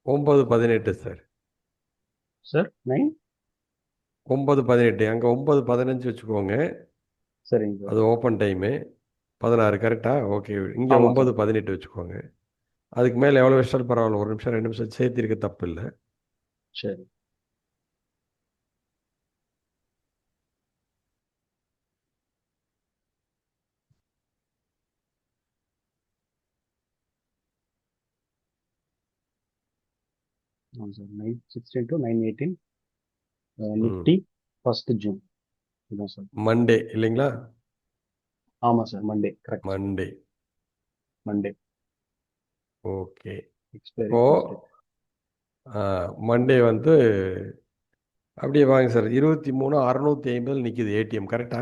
9:18 sir. Sir 9. 9:18 அங்கே 9:15 வச்சுக்கோங்க. சரிங்க சார். அது ஓப்பன் டைமு. 16 கரெக்டா? ஓகே. இங்கே ஆமாம் சார். 9:18 வச்சுக்கோங்க. அதுக்கு மேலே எவ்வளோ வச்சாலும் பரவாயில்ல. 1 நிமிஷம் 2 நிமிஷம் சேர்த்திருக்க தப்பு இல்லை. சரி. ஆமாம் சார். 9:16 to 9:18 ம். Nifty 1 June. இதுதான் சார். மண்டே இல்லைங்களா? ஆமாம் sir. Monday correct sir. Monday. Monday okay. Expiry இப்போ டியூஸ்டே. மண்டே வந்து அப்படியே வாங்க சார். 23,650 நிற்கிது ஏடிஎம் கரெக்டா?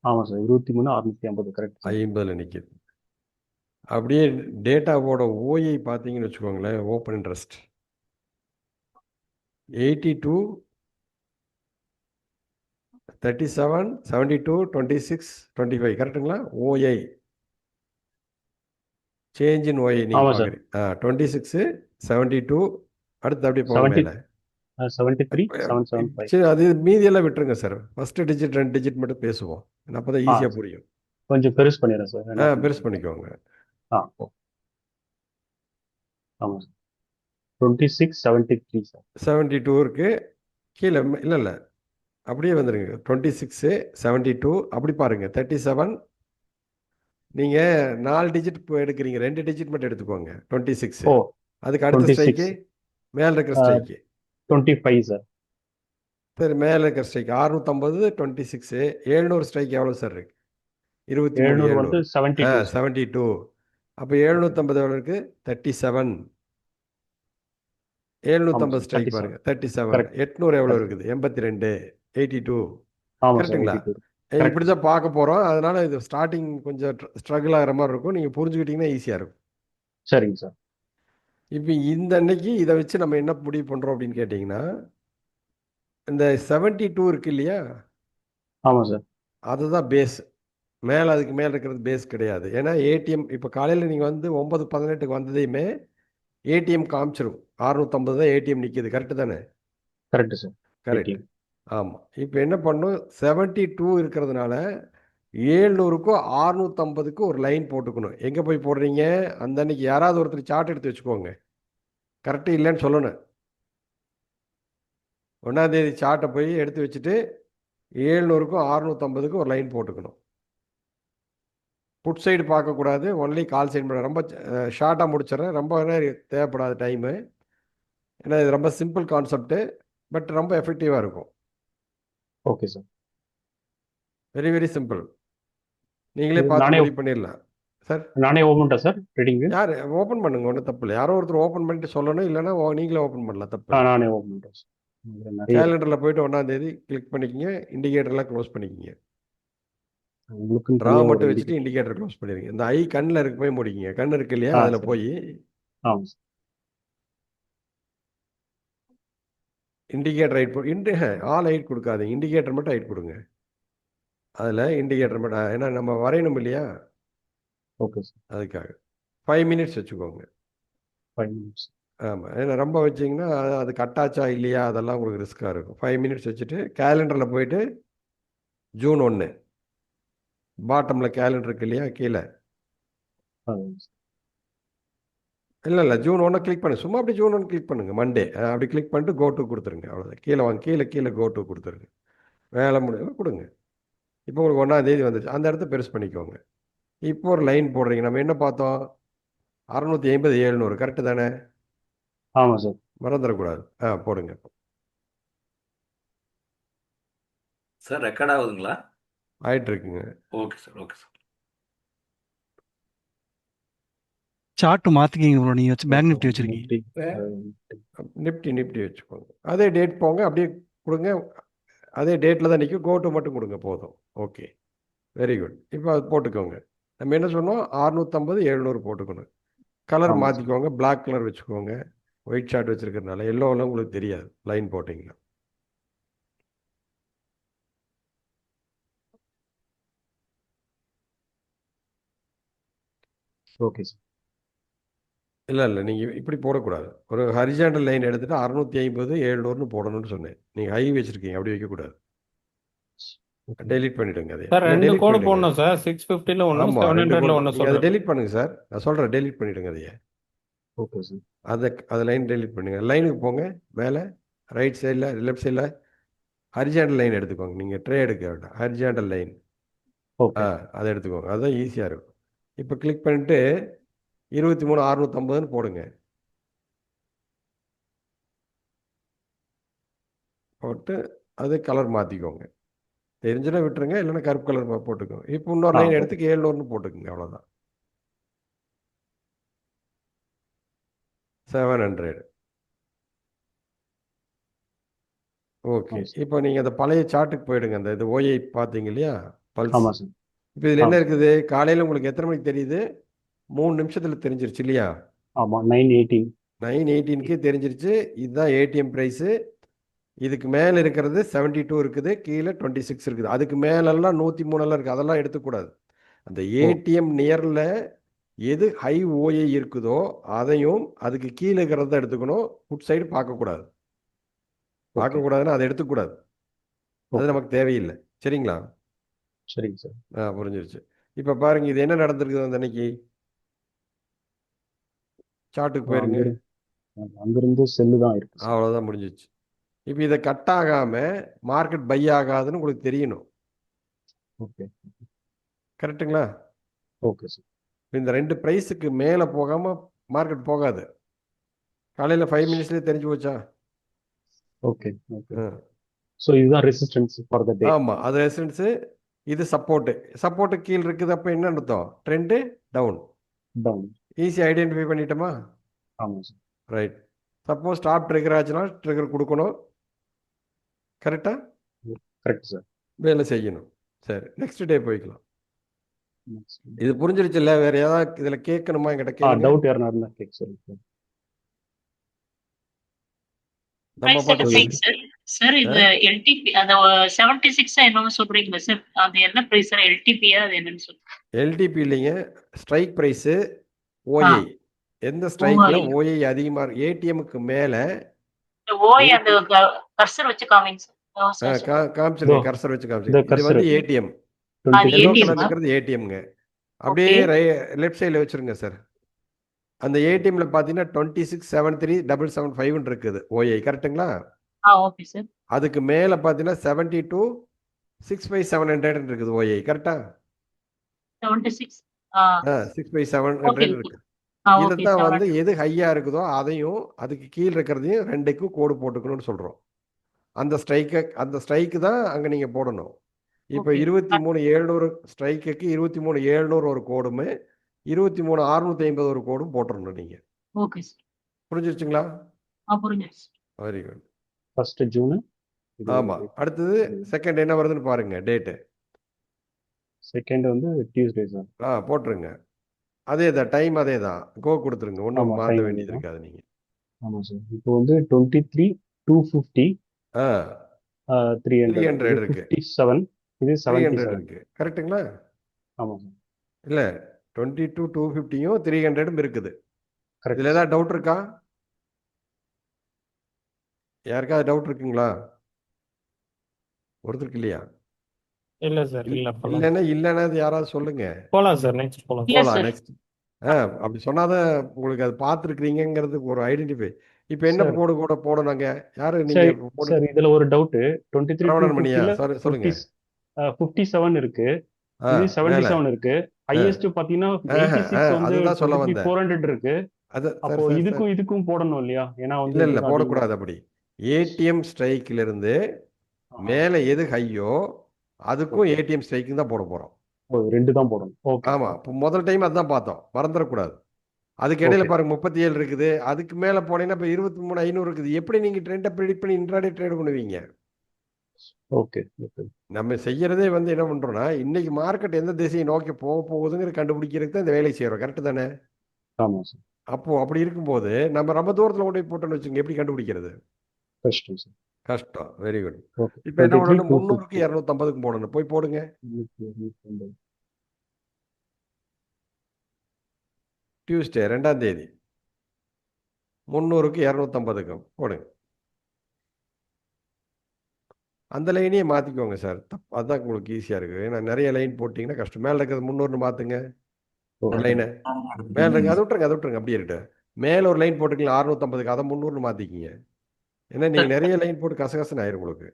ஆமாம் சார். 23,650 correct sir. 50 நிற்கிது. அப்படியே டேட்டாவோட ஓஐ பார்த்தீங்கன்னு வச்சுக்கோங்களேன். ஓப்பன் இன்ட்ரெஸ்ட் 82, 37, 72, 26, 25 கரெக்டுங்களா? ஓஐ சேஞ்ச் இன் ஓஐ நீங்கள் ஆமாம் சார். பார்க்குறீங்க. 26, 72 அடுத்து அப்படியே போங்க 70 மேலே. 73 775. சரி, அது மீதியெல்லாம் விட்டுருங்க சார். ஃபஸ்ட்டு டிஜிட் 2 டிஜிட் மட்டும் பேசுவோம். அப்போ தான் ஆ ஈஸியாக புரியும். கொஞ்சம் பெருசு பண்ணிடுறேன் சார். என்ன பெருசு பண்ணுறேன்? பண்ணிக்கோங்க. ஆ ஆமாம் சார். 2673 சார். 72 இருக்கு கீழே. இல்லை இல்லை, அப்படியே வந்துடுங்க. 26, 72 அப்படி பாருங்கள். 37 நீங்கள் 4 டிஜிட் எடுக்கிறீங்க. 2 டிஜிட் மட்டும் எடுத்துக்கோங்க. 26 ஓ அதுக்கு அடுத்த ஸ்ட்ரைக்கு 26 மேலே இருக்கிற ஸ்ட்ரைக்கு. 25 சார். சரி, மேலே இருக்கிற ஸ்ட்ரைக் 650, 26 700 ஸ்ட்ரைக் எவ்வளோ சார் இருக்கு? 700 வந்து 23,700. 72 சார். 72. அப்போ ஓகே. 750 எவ்வளோ இருக்குது? 37. ஆமாம் 750 சார். ஸ்ட்ரைக் 37 பாருங்கள். 37. கரெக்ட் 800 எவ்வளோ கரெக்ட். இருக்குது? 82. 82 ஆமாம் சார். கரெக்டுங்களா? 82 இப்படி கரெக்ட் சார். தான் பார்க்க போகிறோம். அதனால் இது ஸ்டார்டிங் கொஞ்சம் ஸ்ட்ரகிள் ஆகிற மாதிரி இருக்கும். நீங்கள் புரிஞ்சுக்கிட்டிங்கன்னா ஈஸியாக இருக்கும். சரிங்க சார். இப்போ இந்த அன்னைக்கு இதை வச்சு நம்ம என்ன முடிவு பண்ணுறோம் அப்படின்னு கேட்டிங்கன்னா, இந்த 72 இருக்கு இல்லையா? ஆமாம் சார். அதுதான் பேஸ். மேலே அதுக்கு மேலே இருக்கிறது பேஸ் கிடையாது. ஏன்னா ஏடிஎம் இப்போ காலையில் நீங்கள் வந்து 9:18க்கு வந்ததையுமே ஏடிஎம் காமிச்சிரும். 650 தான் ஏடிஎம் நிற்கிது. கரெக்டு தானே? Correct sir. கரெக்ட். ஏடிஎம். ஆமாம். இப்போ என்ன பண்ணும், 72 இருக்கிறதுனால 700க்கும் 650க்கு ஒரு லைன் போட்டுக்கணும். எங்கே போய் போடுறீங்க? அந்த அன்னைக்கு யாராவது ஒருத்தர் சார்ட் எடுத்து வச்சுக்கோங்க. கரெக்டு இல்லைன்னு சொல்லணும். 1ஆம் தேதி சார்ட்டை போய் எடுத்து வச்சுட்டு 700க்கும் 650க்கும் ஒரு லைன் போட்டுக்கணும். புட் சைடு பார்க்கக்கூடாது. ஒன்லி கால் சைடு பண்ண. ரொம்ப ஷார்ட்டாக முடிச்சிடறேன். ரொம்ப நேரம் தேவைப்படாத டைமு. ஏன்னா இது ரொம்ப சிம்பிள் கான்செப்ட்டு. பட் ரொம்ப எஃபெக்டிவாக இருக்கும். Okay sir. Very very simple. நீங்களே பார்த்து நானே முடிவு பண்ணிடலாம். சார், நானே ஓபன்ட்டா சார் ட்ரேடிங்கு? யார் ஓப்பன் பண்ணுங்க, ஒன்றும் தப்பு இல்லை. யாரோ ஒருத்தர் ஓப்பன் பண்ணிட்டு சொல்லணும். இல்லைன்னா நீங்களே ஓப்பன் பண்ணலாம், தப்பு இல்லை. நானே ஓபன்ட்டேன் சார். இதுல நிறைய இருக்கு. கேலண்டரில் போயிட்டு 1ஆம் தேதி கிளிக் பண்ணிக்கிங்க. இண்டிகேட்டர்லாம் க்ளோஸ் பண்ணிக்கிங்க. உங்களுக்குன்னு ட்ரா தனியா ஒரு மட்டும் வச்சுட்டு இண்டிகேட்டர். இண்டிகேட்டர் க்ளோஸ் பண்ணிடுங்க. இந்த ஐ கண்ணில் இருக்கு போய் முடிக்கிங்க. கண் இருக்கு இல்லையா? அதில் சரி. போய் ஆமாம் sir. Indicator hide all hide கொடுக்காதீங்க. இண்டிகேட்டர் மட்டும் ஹைட் கொடுங்க. அதில் இண்டிகேட்டர் மட்டும், ஏன்னா நம்ம வரையணும் இல்லையா? Okay sir. அதுக்காக 5 மினிட்ஸ் வச்சுக்கோங்க. 5 மினிட்ஸ். ஆமாம். ஏன்னா ரொம்ப வச்சிங்கன்னா அது கட்டாச்சா இல்லையா அதெல்லாம் உங்களுக்கு ரிஸ்க்காக இருக்கும். 5 மினிட்ஸ் வச்சுட்டு கேலண்டரில் போயிட்டு ஜூன் 1 பாட்டமில் கேலண்டர் இருக்கு இல்லையா கீழே? இல்லை இல்லை, ஜூன் 1 கிளிக் பண்ணு. சும்மா அப்படி ஜூன் 1 கிளிக் பண்ணுங்கள். மண்டே அப்படி கிளிக் பண்ணிட்டு கோ டு கொடுத்துருங்க. அவ்வளோதான். கீழே வாங்க. கீழே கீழே கோ டு கொடுத்துருங்க. வேலை முடியும் கொடுங்க. இப்போ உங்களுக்கு 1ஆம் தேதி வந்துச்சு. அந்த இடத்த பெருசு பண்ணிக்கோங்க. இப்போ ஒரு லைன் போடுறீங்க. நம்ம என்ன பார்த்தோம்? 650, 700 கரெக்டு தானே? ஆமாம் சார். மறந்துடக்கூடாது. போடுங்க. சார் ரெக்கார்ட் ஆகுதுங்களா? ஆயிட்டு இருக்குங்க. Okay sir, okay sir. Chart மாத்திக்கிங்க ப்ரோ. நீங்க வச்சு பேங்க் நிஃப்டி வச்சிருக்கீங்க. நிஃப்டி நிஃப்டி நிஃப்டி வச்சுக்கோங்க. அதே டேட் போங்க. அப்படியே கொடுங்க. அதே டேட்டில் தான் நிற்கும். கோ டு மட்டும் கொடுங்க போதும். Okay, very good. இப்போ அது போட்டுக்கோங்க. நம்ம என்ன சொன்னோம்? 650, 700 போட்டுக்கணும். கலர் ஆமாம் சார். மாற்றிக்கோங்க. பிளாக் கலர் வச்சுக்கோங்க. ஒயிட் ஷார்ட் வச்சுருக்கிறதுனால எல்லோவில் உங்களுக்கு தெரியாது லைன் போட்டிங்கன்னா. Okay sir. இல்லை நீங்கள் இப்படி போடக்கூடாது. ஒரு ஹரிஜாண்டல் லைன் எடுத்துட்டு 650 700ன்னு போடணும்னு சொன்னேன். நீங்கள் ஹை வச்சுருக்கீங்க, அப்படி வைக்கக்கூடாது. ஓகே டெலீட் பண்ணிவிடுங்க அதை. சார் இல்லை ரெண்டு டெலீட் கோடு பண்ணிவிடுங்க. போடணும் சார். 650ல ஒன்று, ஆமாம், 2 700ல கோடு ஒன்று நீங்கள் அதை சொல்கிறேன். டெலீட் பண்ணுங்கள் சார். நான் சொல்கிறேன், டெலீட் பண்ணிவிடுங்க அதையே. Okay sir. அதை லைன் டெலீட் பண்ணுங்க. லைனுக்கு போங்க, மேலே ரைட் சைடில் லெஃப்ட் சைடில் ஹரிஜாண்டல் லைன் எடுத்துக்கோங்க. நீங்கள் ட்ரே எடுக்க வேண்டாம், ஹரிஜாண்டல் லைன். ஓகே அதை எடுத்துக்கோங்க, அதுதான் ஈஸியாக இருக்கும். இப்போ கிளிக் பண்ணிட்டு 23,650ன்னு போடுங்க. போட்டு அது கலர் மாற்றிக்கோங்க. தெரிஞ்சுனா விட்டுருங்க, இல்லைன்னா கருப்பு கலர் போட்டுக்கோங்க. இப்போ இன்னொரு லைன் எடுத்துக்கு 700ன்னு போட்டுக்கோங்க, அவ்வளோதான். 700. ஓகே. இப்போ நீங்கள் அந்த பழைய சார்ட்டுக்கு போயிடுங்க. அந்த இது ஓஐ பார்த்தீங்க இல்லையா, பல்ஸ். ஆமாம் சார். இப்போ இதில் என்ன இருக்குது, காலையில் உங்களுக்கு எத்தனை மணிக்கு தெரியுது? 3 நிமிஷத்தில் தெரிஞ்சிருச்சு இல்லையா? ஆமாம் 9:18. 9:18க்கு தெரிஞ்சிருச்சு. இதுதான் ஏடிஎம் ப்ரைஸு. இதுக்கு மேலே இருக்கிறது 72 இருக்குது, கீழே 26 இருக்குது. அதுக்கு மேலெல்லாம் 103 இருக்குது. அதெல்லாம் எடுத்துக்கூடாது. அந்த ஏடிஎம் நியரில் எது ஹை ஓஏ இருக்குதோ அதையும், அதுக்கு கீழே இருக்கிறத எடுத்துக்கணும். ஃபுட் சைடு பார்க்கக்கூடாது. பார்க்கக்கூடாதுன்னா அதை எடுத்துக்கூடாது. அது நமக்கு தேவையில்லை. சரிங்களா? சரிங்க சார். புரிஞ்சிருச்சு. இப்போ பாருங்க, இது என்ன நடந்திருக்குது அந்த அன்னைக்கு. சார்ட்டுக்கு போயிருங்க. அங்கிருந்து செல்லு தான் இருக்கு சார். அவ்வளோதான், முடிஞ்சிச்சு. இப்போ இதை கட் ஆகாமல் மார்க்கெட் பை ஆகாதுன்னு உங்களுக்கு தெரியணும். ஓகே கரெக்டுங்களா? Okay sir. இந்த 2 ப்ரைஸுக்கு மேலே போகாமல் மார்க்கெட் போகாது. காலையில் 5 மினிட்ஸ்லேயே தெரிஞ்சு போச்சா? Okay okay. ஸோ இதுதான் ரெசிஸ்டன்ஸ் ஃபார் த டே. ஆமாம், அது ரெசிஸ்டன்ஸு, இது சப்போர்ட்டு கீழே இருக்குது. அப்போ என்ன அர்த்தம்? Trend down. டவுன். ஈஸியாக ஐடென்டிஃபை பண்ணிட்டோமா? ஆமாம் sir. Right. Suppose stop trigger ஆச்சுன்னா ட்ரிகர் கொடுக்கணும். கரெக்டாக கரெக்ட் சார். வேலை செய்யணும். சரி, நெக்ஸ்ட் டே போய்க்கலாம். Next. இது புரிஞ்சிருச்சு இல்லை? வேறு ஏதாவது இதில் கேட்கணுமா? என்கிட்ட கேளுங்க. டவுட் யாருன்னா இருந்தா கேட்க சொல்லுங்க. நம்ம பாட்டு சொல்லுங்க. சார் இது எல்டிபி அந்த 76 என்னமோ சொல்றீங்களா சார்? அது என்ன பிரைஸ் சார்? எல்டிபியா அது என்னன்னு சொல்லுங்க. எல்டிபி இல்லைங்க, ஸ்ட்ரைக் ப்ரைஸு ஓஐ. எந்த ஸ்ட்ரைக்கில் ஓஐ அதிகமாக ஏடிஎம்க்கு மேலே ஓய் அந்த கர்சர் வச்சு காமிங்க சார். காமிச்சிருங்க, கர்சர் வச்சு காமிச்சிருங்க. இது வந்து ஏடிஎம். எல்லோ கலர் இருக்கிறது ஏடிஎம்ங்க. அப்படியே லெஃப்ட் சைடில் வச்சுருங்க சார். அந்த ஏடிஎம்ல பார்த்தீங்கன்னா 26,73,775 இருக்குது ஓஐ. கரெக்டுங்களா? Okay sir. அதுக்கு மேலே பார்த்தீங்கன்னா 72,65700 இருக்குது ஓஐ. கரெக்டா? 76 65700 இருக்கு. இதைத்தான் வந்து எது ஹையாக இருக்குதோ அதையும் அதுக்கு கீழே இருக்கிறதையும் ரெண்டுக்கும் கோடு போட்டுக்கணும்னு சொல்கிறோம். அந்த ஸ்ட்ரைக்கு தான் அங்கே நீங்கள் போடணும். இப்போ 23,700 ஸ்ட்ரைக்குக்கு 23,700 ஒரு கோடுமே 23,650 ஒரு கோடும் போட்டுடணும் நீங்கள். Okay sir. புரிஞ்சிருச்சுங்களா? புரிஞ்சிருச்சு. Very good. 1 ஜூன். ஆமாம். அடுத்தது செகண்ட் என்ன வருதுன்னு பாருங்க, டேட்டு. செகண்ட் வந்து டியூஸ்டே சார். போட்டுருங்க. அதே தான், டைம் அதே தான், கோ கொடுத்துருங்க. ஒன்றும் ஆமா, மாற்ற time வேண்டியது தான். இருக்காது நீங்கள். ஆமாம் சார். இப்போ வந்து 23,250 300 300 இருக்கு. 57. இது 300 77 இருக்கு. கரெக்டுங்களா? ஆமாம் சார். இல்லை, 22,250யும் 300ம் இருக்குது. கரெக்ட். இதில் ஏதாவது டவுட் இருக்கா? யாருக்காவது டவுட் இருக்குங்களா? ஒருத்தருக்கு இல்லையா? இல்லை சார், இல்லை இல்லைன்னா அது யாராவது சொல்லுங்க. போகலாம் சார். நெக்ஸ்ட் போகலாம். நெக்ஸ்ட். அப்படி சொன்னாதான் உங்களுக்கு அது பார்த்துருக்குறீங்கிறதுக்கு ஒரு ஐடென்டிஃபை. இப்போ என்ன Sir. கோடு கூட போடணுங்க? யாரு சார் நீங்க போடு? சார் இதுல ஒரு டவுட். 23 ரமணன் மணியா? 250ல சாரி, சொல்லுங்க. 57 இருக்கு. இது மேல. 77 இருக்கு. ஹையஸ்ட் பாத்தீங்கன்னா 86 வந்து அதுதான் சொல்ல வந்தேன். 400 இருக்கு. அது அப்போ இதுக்கும் போடணும் இல்லையா? ஏன்னா வந்து இல்ல இதுதான் போடக்கூடாது. அப்படி ஏடிஎம் ஸ்ட்ரைக்ல இருந்து அதிகமா. மேல எது ஹையோ அதுக்கும் ஏடிஎம் ஸ்ட்ரைக்கும் தான் போட போறோம். ரெண்டு தான் போடணும். ஓகே. ஆமா, இப்போ முதல் டைம் அதுதான் பார்த்தோம், மறந்துடக்கூடாது. அதுக்கு இடையில Okay. பாருங்க 37 இருக்குது. அதுக்கு மேல போனீங்கன்னா இப்போ 23,500 இருக்குது. எப்படி நீங்க ட்ரெண்டை ப்ரெடிக்ட் பண்ணி இன்ட்ராடே ட்ரேட் பண்ணுவீங்க? Okay okay. நம்ம செய்யறதே வந்து என்ன பண்றோம்னா, இன்னைக்கு மார்க்கெட் எந்த திசையை நோக்கி போக போகுதுங்கிற கண்டுபிடிக்கிறதுக்கு தான் இந்த வேலையை செய்யறோம். கரெக்ட் தானே? ஆமா சார். அப்போ அப்படி இருக்கும்போது நம்ம ரொம்ப தூரத்துல கொண்டு போய் போட்டோம்னு வச்சுங்க, எப்படி கண்டுபிடிக்கிறது? கஷ்டம் சார். கஷ்டம். Very good. ஓகே. இப்போ என்ன பண்ணணும்? 300க்கு 250க்கு போடணும். போய் போடுங்க. டியூஸ்டே 2ஆம் தேதி. 300க்கு 250க்கும் போடுங்க. அந்த லைனையே மாற்றிக்கோங்க சார். அதுதான் உங்களுக்கு ஈஸியாக இருக்குது. ஏன்னா நிறைய லைன் போட்டிங்கன்னா கஷ்டம். மேலே இருக்கிறது 300ன்னு மாற்றுங்க ஒரு லைனை. மேலே இருக்கு அதை விட்டுருங்க அப்படியே இருக்கட்டும். மேலே ஒரு லைன் போட்டுக்கலாம் 650க்கு, அதை 300ன்னு மாற்றிக்கிங்க. ஏன்னா நீங்கள் நிறைய லைன் போட்டு கசகசன்னு ஆயிரும் உங்களுக்கு.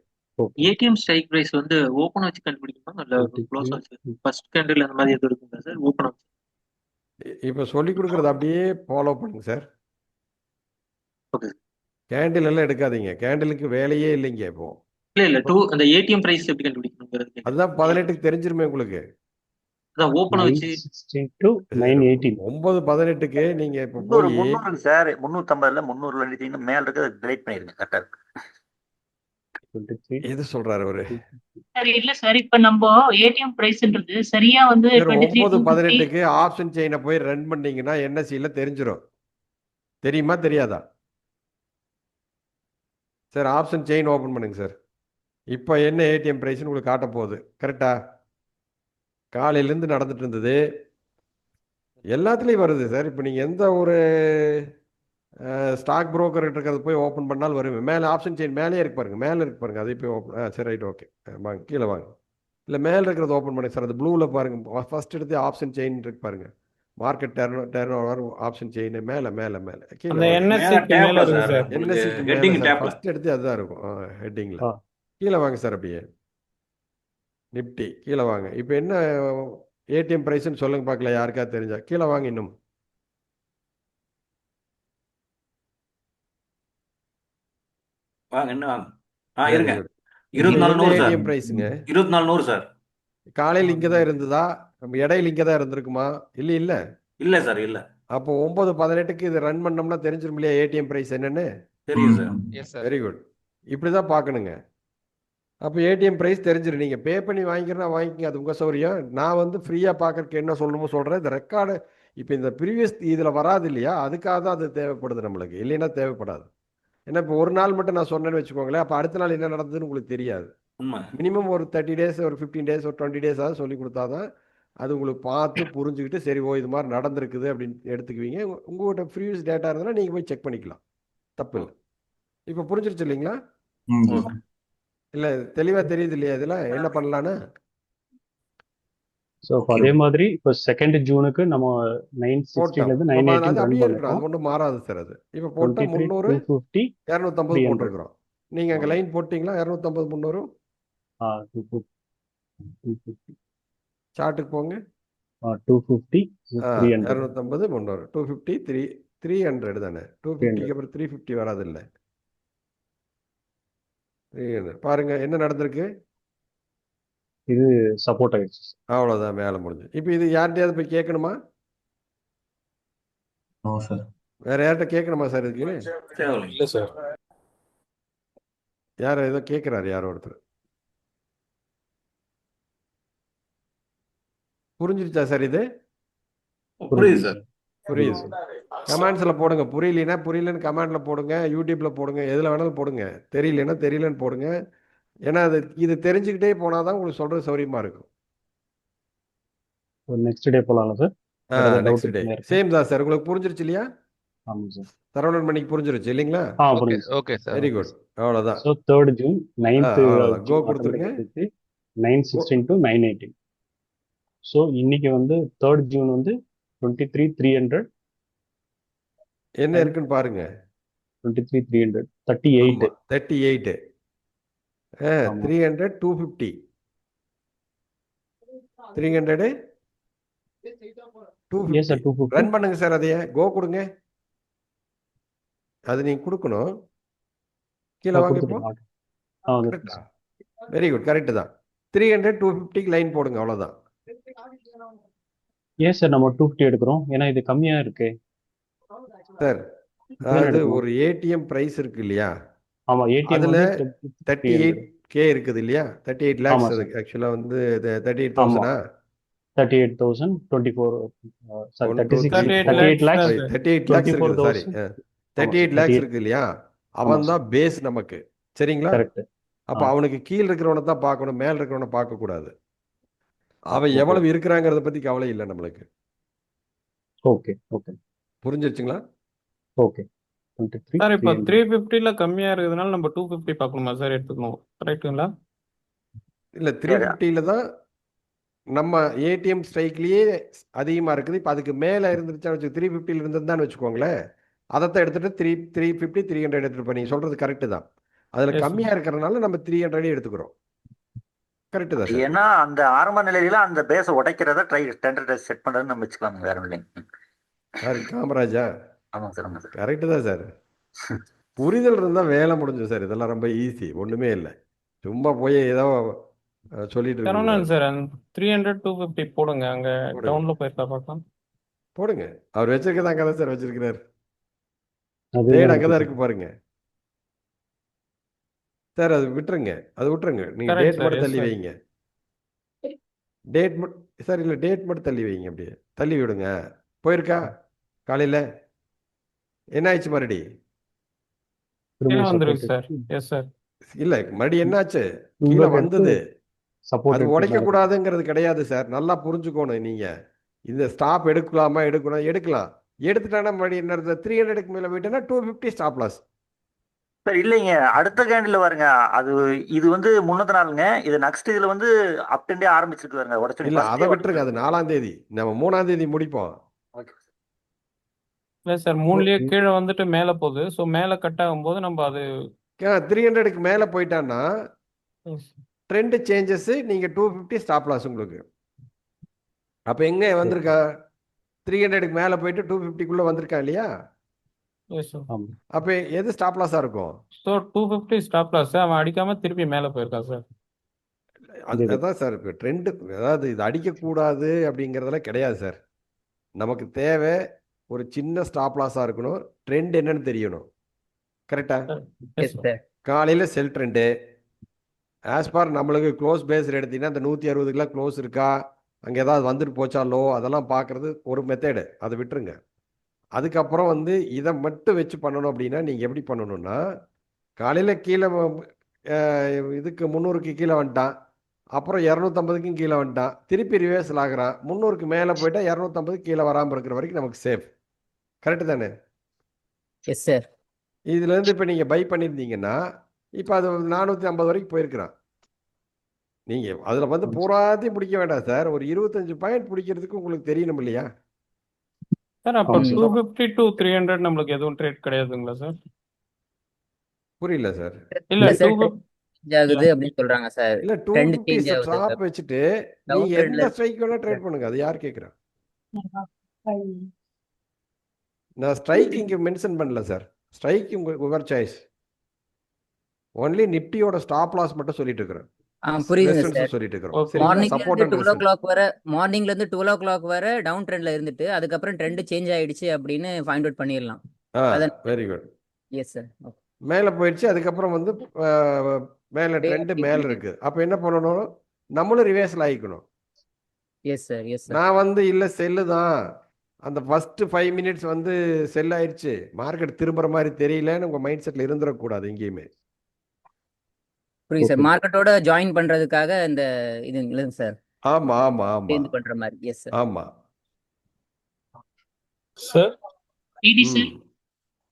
ஏடிஎம் ஸ்ட்ரைக் பிரைஸ் வந்து ஓப்பன் வச்சு கண்டுபிடிக்கணுமா இல்ல க்ளோஸ் வச்சு? ஃபர்ஸ்ட் கேண்டில் அந்த மாதிரி எதுவும் இருக்குங்களா சார்? ஓப்பன் வச்சு இப்போ சொல்லி கொடுக்குறது அப்படியே ஃபாலோ பண்ணுங்க சார். ஓகே. கேண்டில் எல்லாம் எடுக்காதீங்க. கேண்டிலுக்கு வேலையே இல்லைங்க இப்போ. இல்ல அந்த ஏடிஎம் பிரைஸ் எப்படி கண்டுபிடிக்கணுங்கிறது அதுதான் 18க்கு தெரிஞ்சிருமே உங்களுக்கு. அதான் ஓப்பன் வச்சு 960 to 918. 9-18க்கு நீங்க இப்போ 300 போய் 300 சார் 350ல 300ல எடுத்தீங்கன்னா மேல இருக்கிறத டிலைட் பண்ணிருங்க. கரெக்டா இருக்கு. 23. எது சொல்றாரு அவரு? சார் இல்ல சார், இப்ப நம்ம ஏடிஎம் பிரைஸ்ன்றது சரியா வந்து 23,250 9-18க்கு ஆப்ஷன் செயினை போய் ரன் பண்ணீங்கன்னா என்எஸ்சியில் தெரிஞ்சிடும். தெரியுமா தெரியாதா சார்? ஆப்ஷன் செயின் ஓப்பன் பண்ணுங்க சார். இப்போ என்ன ஏடிஎம் ப்ரைஸ்னு உங்களுக்கு காட்ட போகுது. கரெக்டா? காலையிலேருந்து நடந்துட்டு இருந்தது, எல்லாத்துலேயும் வருது சார். இப்போ நீங்கள் எந்த ஒரு ஸ்டாக் புரோக்கர் இருக்கிறது போய் ஓப்பன் பண்ணாலும் வருவேன். மேலே ஆப்ஷன் செயின் மேலே இருக்கு பாருங்க, மேலே இருக்கு பாருங்க. அதை போய் ஓப்பன் சரி ரைட் ஓகே வாங்க கீழே வாங்க. இல்லை மேலே இருக்கிறது ஓப்பன் பண்ணுங்க சார். அது ப்ளூவில் பாருங்க, ஃபர்ஸ்ட் எடுத்து ஆப்ஷன் செயின் இருக்கு பாருங்க. Market turn over option chain மேலே மேலே மேலே அந்த கீழே என்எஸ்சிக்கு மேல இருக்கு சார். என்எஸ்சிக்கு ஹெட்டிங் மேலே டேப்ல ஃபர்ஸ்ட் எடுத்து அதுதான் இருக்கும் ஹெட்டிங்கில். ஆ. கீழே வாங்க சார் அப்படியே. நிப்டி கீழே வாங்க. இப்போ என்ன ஏடிஎம் ப்ரைஸ்ன்னு சொல்லுங்க பார்க்கல, யாருக்காவது தெரிஞ்சா. கீழே வாங்க இன்னும். வாங்க என்ன வாங்க. இருங்க. 24,100 சார். ATM ப்ரைஸுங்க 24,100 sir. காலையில் இங்கே தான் இருந்ததா? நம்ம இடையில இங்கே தான் இருந்திருக்குமா? இல்லை இல்லை. இல்ல சார் இல்ல. அப்போ 9-18க்கு இது ரன் பண்ணோம்னா தெரிஞ்சிடும் இல்லையா ஏடிஎம் ப்ரைஸ் என்னன்னு? தெரியும் சார். Very good. இப்படி தான் பார்க்கணுங்க. அப்போ ஏடிஎம் ப்ரைஸ் தெரிஞ்சிடும். நீங்கள் பே பண்ணி வாங்கிக்கிறனா வாங்கிக்கங்க, அது உங்கள் சௌரியம். நான் வந்து ஃப்ரீயாக பார்க்கறதுக்கு என்ன சொல்லணுமோ சொல்கிறேன். இந்த ரெக்கார்டு இப்போ இந்த ப்ரீவியஸ் இதில் வராது இல்லையா, அதுக்காக தான் அது தேவைப்படுது நம்மளுக்கு. இல்லைன்னா தேவைப்படாது. ஏன்னா இப்போ ஒரு நாள் மட்டும் நான் சொன்னேன்னு வச்சுக்கோங்களேன், அப்போ அடுத்த நாள் என்ன நடந்ததுன்னு உங்களுக்கு தெரியாது. உண்மை. மினிமம் ஒரு 30 டேஸ், ஒரு 15 டேஸ், ஒரு 20 டேஸாவது சொல்லி கொடுத்தா தான் அது உங்களுக்கு பார்த்து புரிஞ்சுக்கிட்டு சரி ஓ இது மாதிரி நடந்திருக்குது அப்படின்னு எடுத்துக்குவீங்க. உங்கள்கிட்ட ப்ரீவியஸ் டேட்டா இருந்ததுன்னா நீங்கள் போய் செக் பண்ணிக்கலாம், தப்பு இல்லை. இப்போ புரிஞ்சிருச்சு இல்லைங்களா? இல்லை தெளிவாக தெரியுது இல்லையா இதில் என்ன பண்ணலான்னு? ஸோ அதே மாதிரி இப்போ 2nd ஜூனுக்கு நம்ம 960லேருந்து 918 அது ரன் அப்படியே இருக்கணும், அது பண்ணிருக்கோம். ஒன்றும் மாறாது சார். அது இப்போ போட்டால் 300 250 250 300. போட்டிருக்கிறோம். நீங்கள் அங்கே லைன் போட்டிங்களா? 250 300 250 சார்ட்டுக்கு போங்க. 250 300. 250 300 250 300 தானே? 250க்கு அப்புறம் 350 வராது இல்லை. 300 பாருங்க என்ன நடந்திருக்கு. இது சப்போர்ட் ஆயிடுச்சு. அவ்வளோதான், வேலை முடிஞ்சு. இப்போ இது யார்கிட்டயாவது போய் கேட்கணுமா? வேற யார்கிட்ட கேட்கணுமா சார் இதுக்கு? தேவையில்லை. இல்ல சார். யார் ஏதோ கேட்குறாரு யாரோ ஒருத்தர். புரிஞ்சிருச்சா சார் இது? புரியுது சார். புரியுது. கமெண்ட்ஸில் போடுங்க. புரியலன்னு கமெண்ட்ல போடுங்க, யூடியூப்ல போடுங்க, எதில் வேணாலும் போடுங்க. தெரியலன்னு போடுங்க. ஏன்னா இது தெரிஞ்சுக்கிட்டே போனால் தான் உங்களுக்கு சொல்கிறது சௌரியமாக இருக்கும். நெக்ஸ்ட் டே போகலாம்ல சார்? நெக்ஸ்ட் டே சேம் தான் சார். உங்களுக்கு புரிஞ்சிருச்சு இல்லையா? ஆமாம் சார். சரவணன் மணிக்கு புரிஞ்சிருச்சு இல்லைங்களா? புரியுது. Okay sir. Very good. அவ்வளோதான். ஸோ 3rd ஜூன் 9th கோ கொடுத்துருங்க. 916 to 918. ஸோ இன்னைக்கு வந்து 3rd ஜூன் வந்து 23,300. என்ன இருக்குன்னு பாருங்க. 23,300 38. 38 300 250 300 Yes sir, 250. ரன் பண்ணுங்க சார். அதையே கோ கொடுங்க. அது நீங்க கொடுக்கணும். கீழே வாங்க இப்போ. வெரி குட், கரெக்ட் தான். 300 250 லைன் போடுங்க, அவ்வளவுதான். ஏன் சார் நம்ம 250 எடுக்கிறோம்? ஏன்னா இது கம்மியா இருக்கு சார். அதாவது ஒரு ஏடிஎம் பிரைஸ் இருக்கு இல்லையா? ஆமா, ஏடிஎம் அதுல வந்து 38K இருக்குது இல்லையா? 38 lakhs. அது ஆக்சுவலா வந்து 38,000 38,000 24 36 38 38 lakhs 38 lakhs இருக்குது. சாரி 38 lakhs இருக்கு இல்லையா? அவன் தான் பேஸ் நமக்கு. சரிங்களா? கரெக்ட். அப்ப அவனுக்கு கீழ் இருக்கிறவனை தான் பார்க்கணும், மேல் இருக்கிறவனை பார்க்க கூடாது. அவன் எவ்வளவு இருக்கிறாங்கிறத பத்தி கவலை இல்லை நம்மளுக்கு. ஓகே ஓகே புரிஞ்சிருச்சுங்களா? ஓகே. 23 சார் இப்போ 300. 350ல கம்மியா இருக்கிறதுனால நம்ம 250 பார்க்கணுமா சார் எடுத்துக்கணும் கரெக்ட்டுங்களா? இல்லை 350ல தான் நம்ம ஏடிஎம் ஸ்ட்ரைக்லேயே அதிகமாக இருக்குது. இப்போ அதுக்கு மேலே இருந்துருச்சான்னு வச்சு 350ல இருந்திருந்தான்னு வச்சுக்கோங்களேன், அதைத்தான் எடுத்துகிட்டு 350 300 எடுத்துகிட்டு நீங்கள் சொல்கிறது கரெக்டு தான். அதில் Yes, sir. கம்மியாக இருக்கிறனால நம்ம 300 எடுத்துக்கிறோம். கரெக்டு தான் சார். ஏன்னா அந்த ஆரம்ப நிலையில அந்த பேஸை உடைக்கிறத ஸ்டாண்டர்ட் செட் பண்றதுன்னு நம்ம வச்சுக்கலாம், வேற இல்லைங்க. சார் காமராஜா ஆமாங்க சார், ஆமாங்க சார். கரெக்டு தான் சார். புரிதல் இருந்தால் வேலை முடிஞ்சு சார். இதெல்லாம் ரொம்ப ஈஸி, ஒன்றுமே இல்லை. சும்மா போய் ஏதோ சொல்லிட்டு சரவணன் இருக்கீங்க. சார் 300 250 போடுங்க அங்க போடுங்க. டவுன்ல போயிருக்கா பார்க்கலாம். போடுங்க. அவர் வச்சிருக்கதான் அங்கே தான் சார் வச்சிருக்கிறார். அதுதான் தேடு அங்கே தான் இருக்கு இருக்கு பாருங்க சார். அது விட்டுருங்க, அது விட்டுருங்க. நீங்கள் Correct, டேட் sir. மட்டும் Yes, தள்ளி sir. வைங்க. டேட் மட்டும் சார், இல்லை டேட் மட்டும் தள்ளி வைங்க. அப்படியே தள்ளி விடுங்க. போயிருக்கா காலையில்? என்ன ஆயிடுச்சு மறுபடி? கீழே திரும்ப வந்துருக்கு support சார். Yes sir. இல்லை மறுபடி என்னாச்சு? கீழே invert வந்தது. support அது எடுத்து உடைக்கக்கூடாதுங்கிறது கிடையாது சார். நல்லா புரிஞ்சுக்கணும் நீங்கள். இந்த ஸ்டாப் எடுக்கலாமா எடுக்கலாம். எடுத்துட்டானா மறுபடி என்ன 300க்கு மேலே போயிட்டேன்னா 250 ஸ்டாப் லாஸ். சார் இல்லைங்க, அடுத்த கேண்டில் பாருங்க. அது இது வந்து முன்னத்த நாளுங்க. இது நெக்ஸ்ட் இதுல வந்து அப் டெண்டே ஆரம்பிச்சிருக்கு பாருங்க. இல்லை அதை விட்டுருங்க. உடச்சு அது 4ஆம் தேதி, நம்ம 3ஆம் தேதி முடிப்போம். இல்லை சார் 3லயே கீழே வந்துட்டு மேலே போகுது. ஸோ மேலே கட் ஆகும்போது நம்ம அது 300க்கு மேலே போயிட்டான்னா ட்ரெண்ட் சேஞ்சஸ், நீங்கள் 250 ஸ்டாப் லாஸ் உங்களுக்கு. அப்போ எங்கே வந்திருக்கா? 300க்கு மேலே போயிட்டு 250க்குள்ளே வந்திருக்கா இல்லையா? Yes sir. ஆமா. அப்போ எது ஸ்டாப் லாஸாக இருக்கும்? ஸோ 250 ஸ்டாப் லாஸ் அவன் அடிக்காம திருப்பி மேலே போயிருக்கான் சார். அதுதான் சார் இப்போ ட்ரெண்டு. அதாவது இது அடிக்கக்கூடாது அப்படிங்கிறதெல்லாம் கிடையாது சார். நமக்கு தேவை ஒரு சின்ன ஸ்டாப் லாஸாக இருக்கணும். ட்ரெண்ட் என்னன்னு தெரியணும். கரெக்டா? Yes sir. காலையில் செல் ட்ரெண்டு ஆஸ் பார் நம்மளுக்கு க்ளோஸ் பேஸ் எடுத்தீங்கன்னா அந்த 160க்குலாம் க்ளோஸ் இருக்கா, அங்கே ஏதாவது வந்துட்டு போச்சா லோ, அதெல்லாம் பார்க்குறது ஒரு மெத்தேடு. அதை விட்டுருங்க. அதுக்கப்புறம் வந்து இதை மட்டும் வச்சு பண்ணணும் அப்படின்னா நீங்கள் எப்படி பண்ணணும்னா, காலையில் கீழே இதுக்கு 300க்கு கீழே வந்துட்டான், அப்புறம் 250க்கும் கீழே வந்துட்டான், திருப்பி ரிவர்ஸில் ஆகிறான், 300க்கு மேலே போயிட்டா 250 கீழே வராமல் இருக்கிற வரைக்கும் நமக்கு சேஃப். கரெக்டு தானே? Yes sir. இதுலேருந்து இப்போ நீங்கள் பை பண்ணியிருந்தீங்கன்னா இப்போ அது 450 வரைக்கும் போயிருக்கிறான். நீங்கள் அதில் வந்து பூராத்தையும் பிடிக்க வேண்டாம் சார். ஒரு 25 பாயிண்ட் பிடிக்கிறதுக்கு உங்களுக்கு தெரியணும் இல்லையா? சார் அப்போ ஆமா. 250 to 300 நம்மளுக்கு எதுவும் ட்ரேட் கிடையாதுங்களா சார்? புரியல சார். இல்ல இல்ல சார் 250 சேஞ்ச் ஆகுது அப்படின்னு சொல்றாங்க சார். இல்லை ட்ரெண்ட் 250 சேஞ்ச் ஆகுது ஸ்டாப் சார். வச்சுட்டு டவுன் நீங்கள் எந்த ட்ரெண்ட்ல ஸ்ட்ரைக் வேணால் ட்ரேட் பண்ணுங்க. அது யார் கேட்குறா? நான் ஸ்ட்ரைக் இங்கே மென்ஷன் பண்ணல சார். ஸ்ட்ரைக் உங்கள் சாய்ஸ். ஒன்லி நிப்டியோட ஸ்டாப் லாஸ் மட்டும் சொல்லிட்டு இருக்கிறேன். புரியுதுங்க ரெசிஸ்டன்ஸ் சார். சொல்லிட்டு இருக்கிறோம். Okay. சரிங்களா? மார்னிங்ல சப்போர்ட் இருந்து அண்ட் 12 ரெசிஸ்டன்ஸ். o'clock வரை மார்னிங்ல இருந்து 12 o'clock வரை டவுன் ட்ரெண்ட்ல இருந்துட்டு அதுக்கப்புறம் ட்ரெண்ட் சேஞ்ச் ஆயிடுச்சு அப்படின்னு ஃபைண்ட் அவுட் பண்ணிடலாம். அதான் வெரி குட். Yes sir. மேலே போயிடுச்சு. அதுக்கப்புறம் வந்து மேலே ட்ரெண்டு மேலே இருக்குது. அப்போ என்ன பண்ணணும்? நம்மளும் ரிவர்ஸில் ஆகிக்கணும். Yes sir. Yes sir. நான் வந்து இல்லை செல்லு தான், அந்த ஃபஸ்ட்டு 5 மினிட்ஸ் வந்து செல் ஆயிடுச்சு, மார்க்கெட் திரும்புற மாதிரி தெரியலன்னு உங்கள் மைண்ட் செட்டில் இருந்துடக்கூடாது எங்கேயுமே. புரியுது சார். Okay. மார்க்கெட்டோட ஜாயின் பண்றதுக்காக இந்த இது இல்லைங்க சார். ஆமாம் ஆமாம் ஆமாம் சேர்ந்து பண்ற மாதிரி. Yes sir. ஆமாம். Sir DD sir.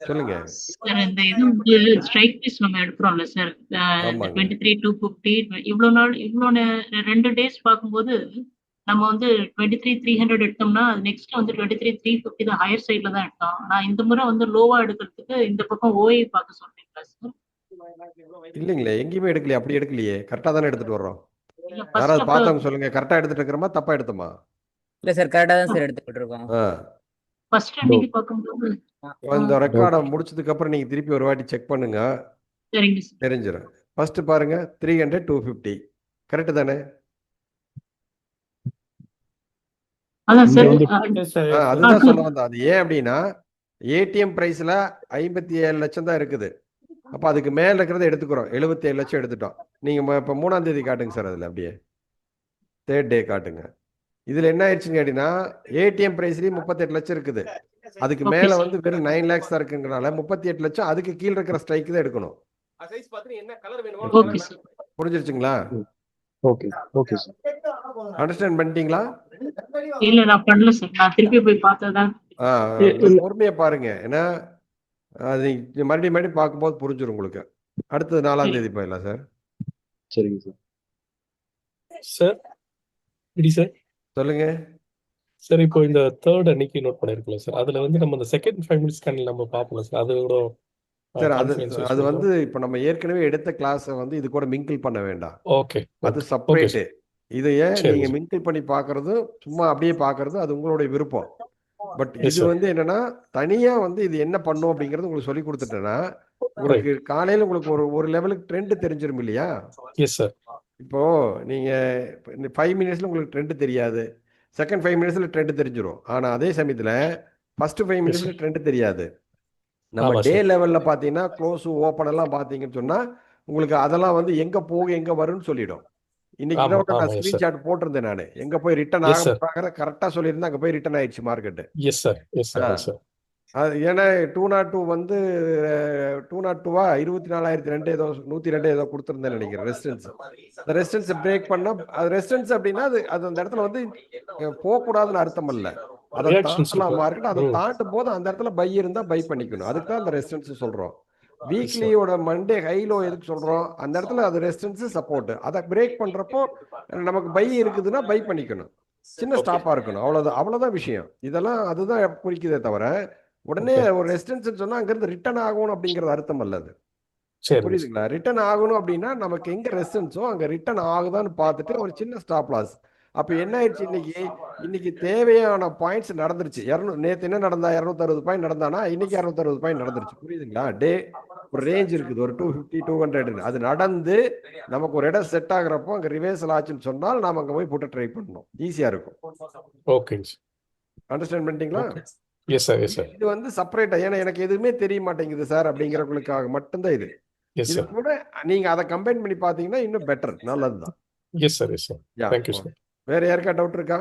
சொல்லுங்க. சார் இந்த இது வந்து ஸ்ட்ரைக் ப்ரைஸ் நம்ம எடுக்கிறோம்ல சார், ஆமாங்க. 23 250 இவ்வளோ நாள் இவ்வளோ 2 டேஸ் பார்க்கும்போது நம்ம வந்து 23 300 எடுத்தோம்னா நெக்ஸ்ட் வந்து 23 350 தான் ஹையர் சைடில் தான் எடுத்தோம். ஆனால் இந்த முறை வந்து லோவாக எடுக்கிறதுக்கு இந்த பக்கம் ஓஏ பார்க்க சொல்றீங்களா சார்? இல்லைங்களே, எங்கேயுமே எடுக்கலையே. அப்படி எடுக்கலையே, கரெக்டாக தானே எடுத்துகிட்டு வர்றோம். இல்லை யாராவது ஃபர்ஸ்ட் அப்போ பார்த்தவங்க சொல்லுங்கள், கரெக்டாக எடுத்துகிட்டு இருக்கிறோமா தப்பாக எடுத்தோமா? இல்ல சார் கரெக்டா தான் சார் எடுத்துக்கிட்டு இருக்கோம். ஃபர்ஸ்ட் அன்னைக்கு பார்க்கும்போது இந்த ரெக்கார்டை முடிச்சதுக்கப்புறம் நீங்கள் திருப்பி ஒரு வாட்டி செக் பண்ணுங்க, சரிங்க சார். தெரிஞ்சிடும். ஃபர்ஸ்ட் பாருங்க 300 250 கரெக்டு தானே? அதான் சார். Yes sir. அதுதான் சொல்ல வந்தேன். அது ஏன் அப்படின்னா ஏடிஎம் பிரைஸ்ல 57 லட்சம் தான் இருக்குது. அப்போ அதுக்கு மேல இருக்கிறத எடுத்துக்கிறோம். 77 லட்சம் எடுத்துட்டோம். நீங்க இப்போ 3ஆம் தேதி காட்டுங்க சார். அதில் அப்படியே 3rd டே காட்டுங்க. இதுல என்ன ஆயிடுச்சுங்க அப்படின்னா ஏடிஎம் பிரைஸ்லயும் 38 லட்சம் இருக்குது. அதுக்கு Okay, மேல sir. வந்து வெறும் 9 lakhs தான் இருக்குங்கிறனால 38 லட்சம் அதுக்கு கீழே இருக்கிற ஸ்ட்ரைக் தான் எடுக்கணும். Okay sir. புரிஞ்சிருச்சுங்களா? Okay okay sir. அண்டர்ஸ்டாண்ட் பண்ணிட்டீங்களா? இல்ல நான் பண்ணல சார். நான் திருப்பி போய் பார்த்தா தான். பொறுமையா பாருங்க. ஏன்னா அது மறுபடியும் பார்க்கும்போது புரிஞ்சிடும் உங்களுக்கு. அடுத்தது 4ஆம் தேதி போயிடலாம் சார். சரிங்க சார். Sir ready sir. சொல்லுங்க சார் இப்போ இந்த தேர்ட் அன்னைக்கு நோட் பண்ணிருக்கலாம் சார். அதுல வந்து நம்ம இந்த செகண்ட் 5 மினிட்ஸ் ஸ்கேன் நம்ம பார்ப்போம் சார். அது கூட சார். அது வந்து இப்போ நம்ம ஏற்கனவே எடுத்த கிளாஸை வந்து இது கூட மிங்கிள் பண்ண வேண்டாம். ஓகே, அது செப்பரேட்டு. இதை ஏன் சரி நீங்க சார். மிங்கிள் பண்ணி பார்க்கறது, சும்மா அப்படியே பார்க்கறது அது உங்களுடைய விருப்பம். பட் Yes, இது sir. வந்து என்னன்னா தனியா வந்து இது என்ன பண்ணும் அப்படிங்கறது உங்களுக்கு சொல்லி கொடுத்துட்டேன்னா உங்களுக்கு காலையில உங்களுக்கு ஒரு லெவலுக்கு ட்ரெண்ட் தெரிஞ்சிரும் இல்லையா? Yes sir. இப்போ நீங்க 5 மினிட்ஸ்ல உங்களுக்கு ட்ரெண்ட் தெரியாது, செகண்ட் 5 மினிட்ஸ்ல ட்ரெண்ட் தெரிஞ்சிடும். ஆனா அதே சமயத்துல ஃபர்ஸ்ட் 5 மினிட்ஸ்ல ட்ரெண்ட் தெரியாது. நம்ம ஆமா டே சார். லெவல்ல பாத்தீங்கன்னா க்ளோஸ் ஓப்பன் எல்லாம் பாத்தீங்கன்னு சொன்னா உங்களுக்கு அதெல்லாம் வந்து எங்க போக எங்க வரும்னு சொல்லிடும். இன்னைக்கு ஆமா, நான் ஆமா, yes, sir. ஸ்கிரீன்ஷாட் போட்டிருந்தேன். நான் எங்க போய் ரிட்டர்ன் Yes, sir. ஆக கரெக்டா சொல்லியிருந்தேன். அங்க போய் ரிட்டர்ன் ஆயிடுச்சு market. S sir. Yes sir. Yes sir. அது ஏன்னா 202 வந்து 202வா 24,002 ஏதோ 102 ஏதோ கொடுத்துருந்தேன் நினைக்கிறேன் ரெசிஸ்டன்ஸ். அந்த ரெசிஸ்டன்ஸ் பிரேக் பண்ணா அது ரெசிஸ்டன்ஸ் அப்படின்னா அது அந்த இடத்துல வந்து போகக்கூடாதுன்னு அர்த்தம் இல்ல. அதை Reactions தாண்டலாம் இருக்கும். மார்க்கெட். அதை தாண்டும் போது அந்த இடத்துல பை இருந்தா பை பண்ணிக்கணும். அதுக்கு தான் அந்த ரெசிஸ்டன்ஸ் சொல்றோம். வீக்லியோட மண்டே ஹைலோ எதுக்கு சொல்றோம்? அந்த இடத்துல அது ரெசிஸ்டன்ஸ் சப்போர்ட். அதை பிரேக் பண்றப்போ நமக்கு பை இருக்குதுன்னா பை பண்ணிக்கணும். சின்ன ஸ்டாப்பா இருக்கணும். அவ்வளவுதான் விஷயம். இதெல்லாம் அதுதான் குறிக்குதே தவிர உடனே ஒரு ரெசிஸ்டன்ஸ் சொன்னா அங்கிருந்து ரிட்டர்ன் ஆகணும் அப்படிங்கறது அர்த்தம் அல்ல. அது சரி. புரியுதுங்களா? ரிட்டர்ன் ஆகணும் அப்படின்னா நமக்கு எங்க ரெசிஸ்டன்ஸோ அங்க ரிட்டர்ன் ஆகுதான்னு பார்த்துட்டு ஒரு சின்ன ஸ்டாப் லாஸ். அப்ப என்ன ஆயிடுச்சு? இன்னைக்கு தேவையான பாயிண்ட்ஸ் நடந்துருச்சு. நேத்து என்ன நடந்தா 260 பாயிண்ட் நடந்தானா இன்னைக்கு 260 பாயிண்ட் நடந்துருச்சு. புரியுதுங்களா? டே ஒரு ரேஞ்ச் இருக்குது, ஒரு 250 200. அது நடந்து நமக்கு ஒரு இடம் செட் ஆகுறப்போ அங்க ரிவர்சல் ஆச்சுன்னு சொன்னால் நாம அங்க போய் போட்டு ட்ரை பண்ணணும். ஈஸியா இருக்கும். ஓகே. அண்டர்ஸ்டாண்ட் பண்ணிட்டீங்களா? S sir. Yes sir. இது வந்து செப்பரேட்டா, ஏன்னா எனக்கு எதுவுமே தெரிய மாட்டேங்குது சார் அப்படிங்கிறவங்களுக்காக மட்டும்தான் இது. எஸ் இது சார். கூட நீங்க அதை கம்பைன் பண்ணி பாத்தீங்கன்னா இன்னும் பெட்டர், நல்லதுதான். S sir. Yes sir. Thank you sir. வேற யாருக்கா டவுட் இருக்கா?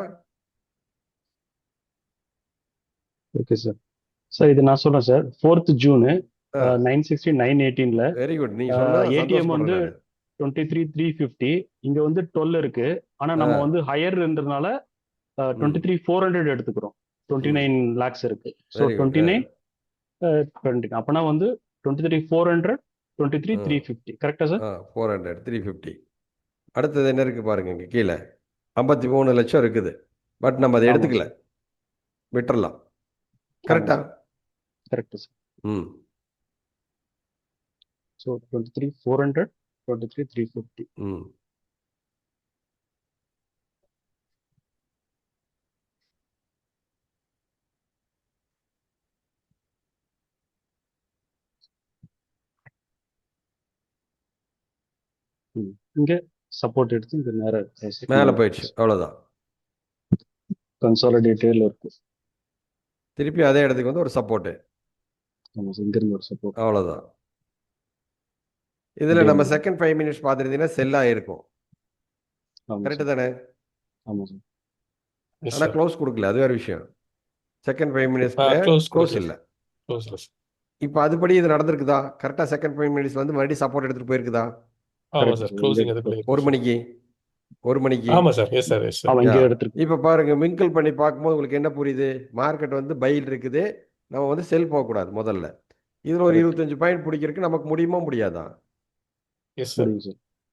Okay sir. சார் இது நான் சொல்றேன் சார். 4th ஜூன் 960 918ல வெரி குட். நீ ஏடிஎம் வந்து 23,350 இங்க வந்து 12 இருக்கு. ஆனா நம்ம வந்து ஹையர் இருந்ததுனால 23,400 எடுத்துக்கிறோம். 29 lakhs இருக்கு. ஸோ 29 20 அப்பனா வந்து 23,400 23,350 கரெக்டா சார்? 400 350. அடுத்தது என்ன இருக்கு பாருங்க. இங்க கீழே 53 லட்சம் இருக்குது. பட் நம்ம அதை எடுத்துக்கல, விட்டுறலாம். கரெக்டா? Correct sir. ஸோ 23,400 23,350. இங்க சப்போர்ட் எடுத்து இங்க நேரா மேல போயிடுச்சு. அவ்வளவுதான். கன்சாலிடேட்டட்ல இருக்கு. திருப்பி அதே இடத்துக்கு வந்து ஒரு சப்போர்ட். ஆமா சார். இங்க இருந்து ஒரு சப்போர்ட். அவ்வளவுதான். இதுல நம்ம செகண்ட் 5 மினிட்ஸ் பார்த்துருந்தீங்கன்னா செல் ஆயிருக்கும். கரெக்ட் தானே? ஆமா சார். ஆனா க்ளோஸ் கொடுக்கல, அது வேற விஷயம். செகண்ட் 5 மினிட்ஸ் க்ளோஸ் இல்ல. இப்போ அதுபடி இது நடந்திருக்குதா? கரெக்டா செகண்ட் 5 மினிட்ஸ்ல வந்து மறுபடியும் சப்போர்ட் எடுத்துட்டு போயிருக்குதா? ஆமா சார். க்ளோசிங் அதுக்குள்ள 1 மணிக்கு. ஆமா sir. Yes sir. Yes sir. அவன் இங்க எடுத்துருக்கு. இப்ப பாருங்க, மிங்கிள் பண்ணி பார்க்கும்போது உங்களுக்கு என்ன புரியுது? மார்க்கெட் வந்து பையில் இருக்குது. நம்ம வந்து செல் போகக்கூடாது முதல்ல. இதுல ஒரு 25 பாயிண்ட் பிடிக்கிறதுக்கு நமக்கு முடியுமா முடியாதா? Yes sir.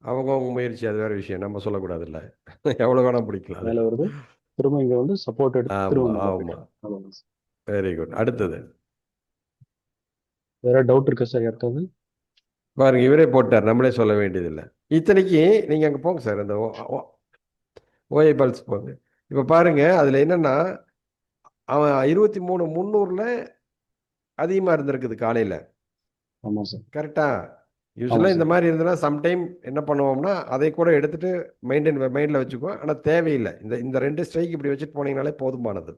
அவங்க முயற்சி, அது வேற விஷயம். நம்ம சொல்லக்கூடாது இல்ல. எவ்வளவு வேணா பிடிக்கலாம். மேல வருது. திரும்ப இங்க வந்து சப்போர்ட் எடுத்து. ஆமா. Very good. அடுத்தது வேற டவுட் இருக்கா சார் யாருக்காவது? பாருங்க, இவரே போட்டார், நம்மளே சொல்ல வேண்டியதில்லை. இத்தனைக்கு நீங்க அங்க போங்க சார், அந்த ஓஏ பல்ஸ் போங்க. இப்ப பாருங்க, அதுல என்னன்னா அவன் 23,300ல அதிகமா இருந்திருக்குது காலையில. ஆமா சார். கரெக்டா? யூஸ்வலா இந்த மாதிரி இருந்ததுன்னா சம்டைம் என்ன பண்ணுவோம்னா அதை கூட எடுத்துட்டு மைண்ட்ல வச்சுக்குவோம். ஆனா தேவையில்லை. இந்த 2 ஸ்ட்ரைக் இப்படி வச்சுட்டு போனீங்கனாலே போதுமானது.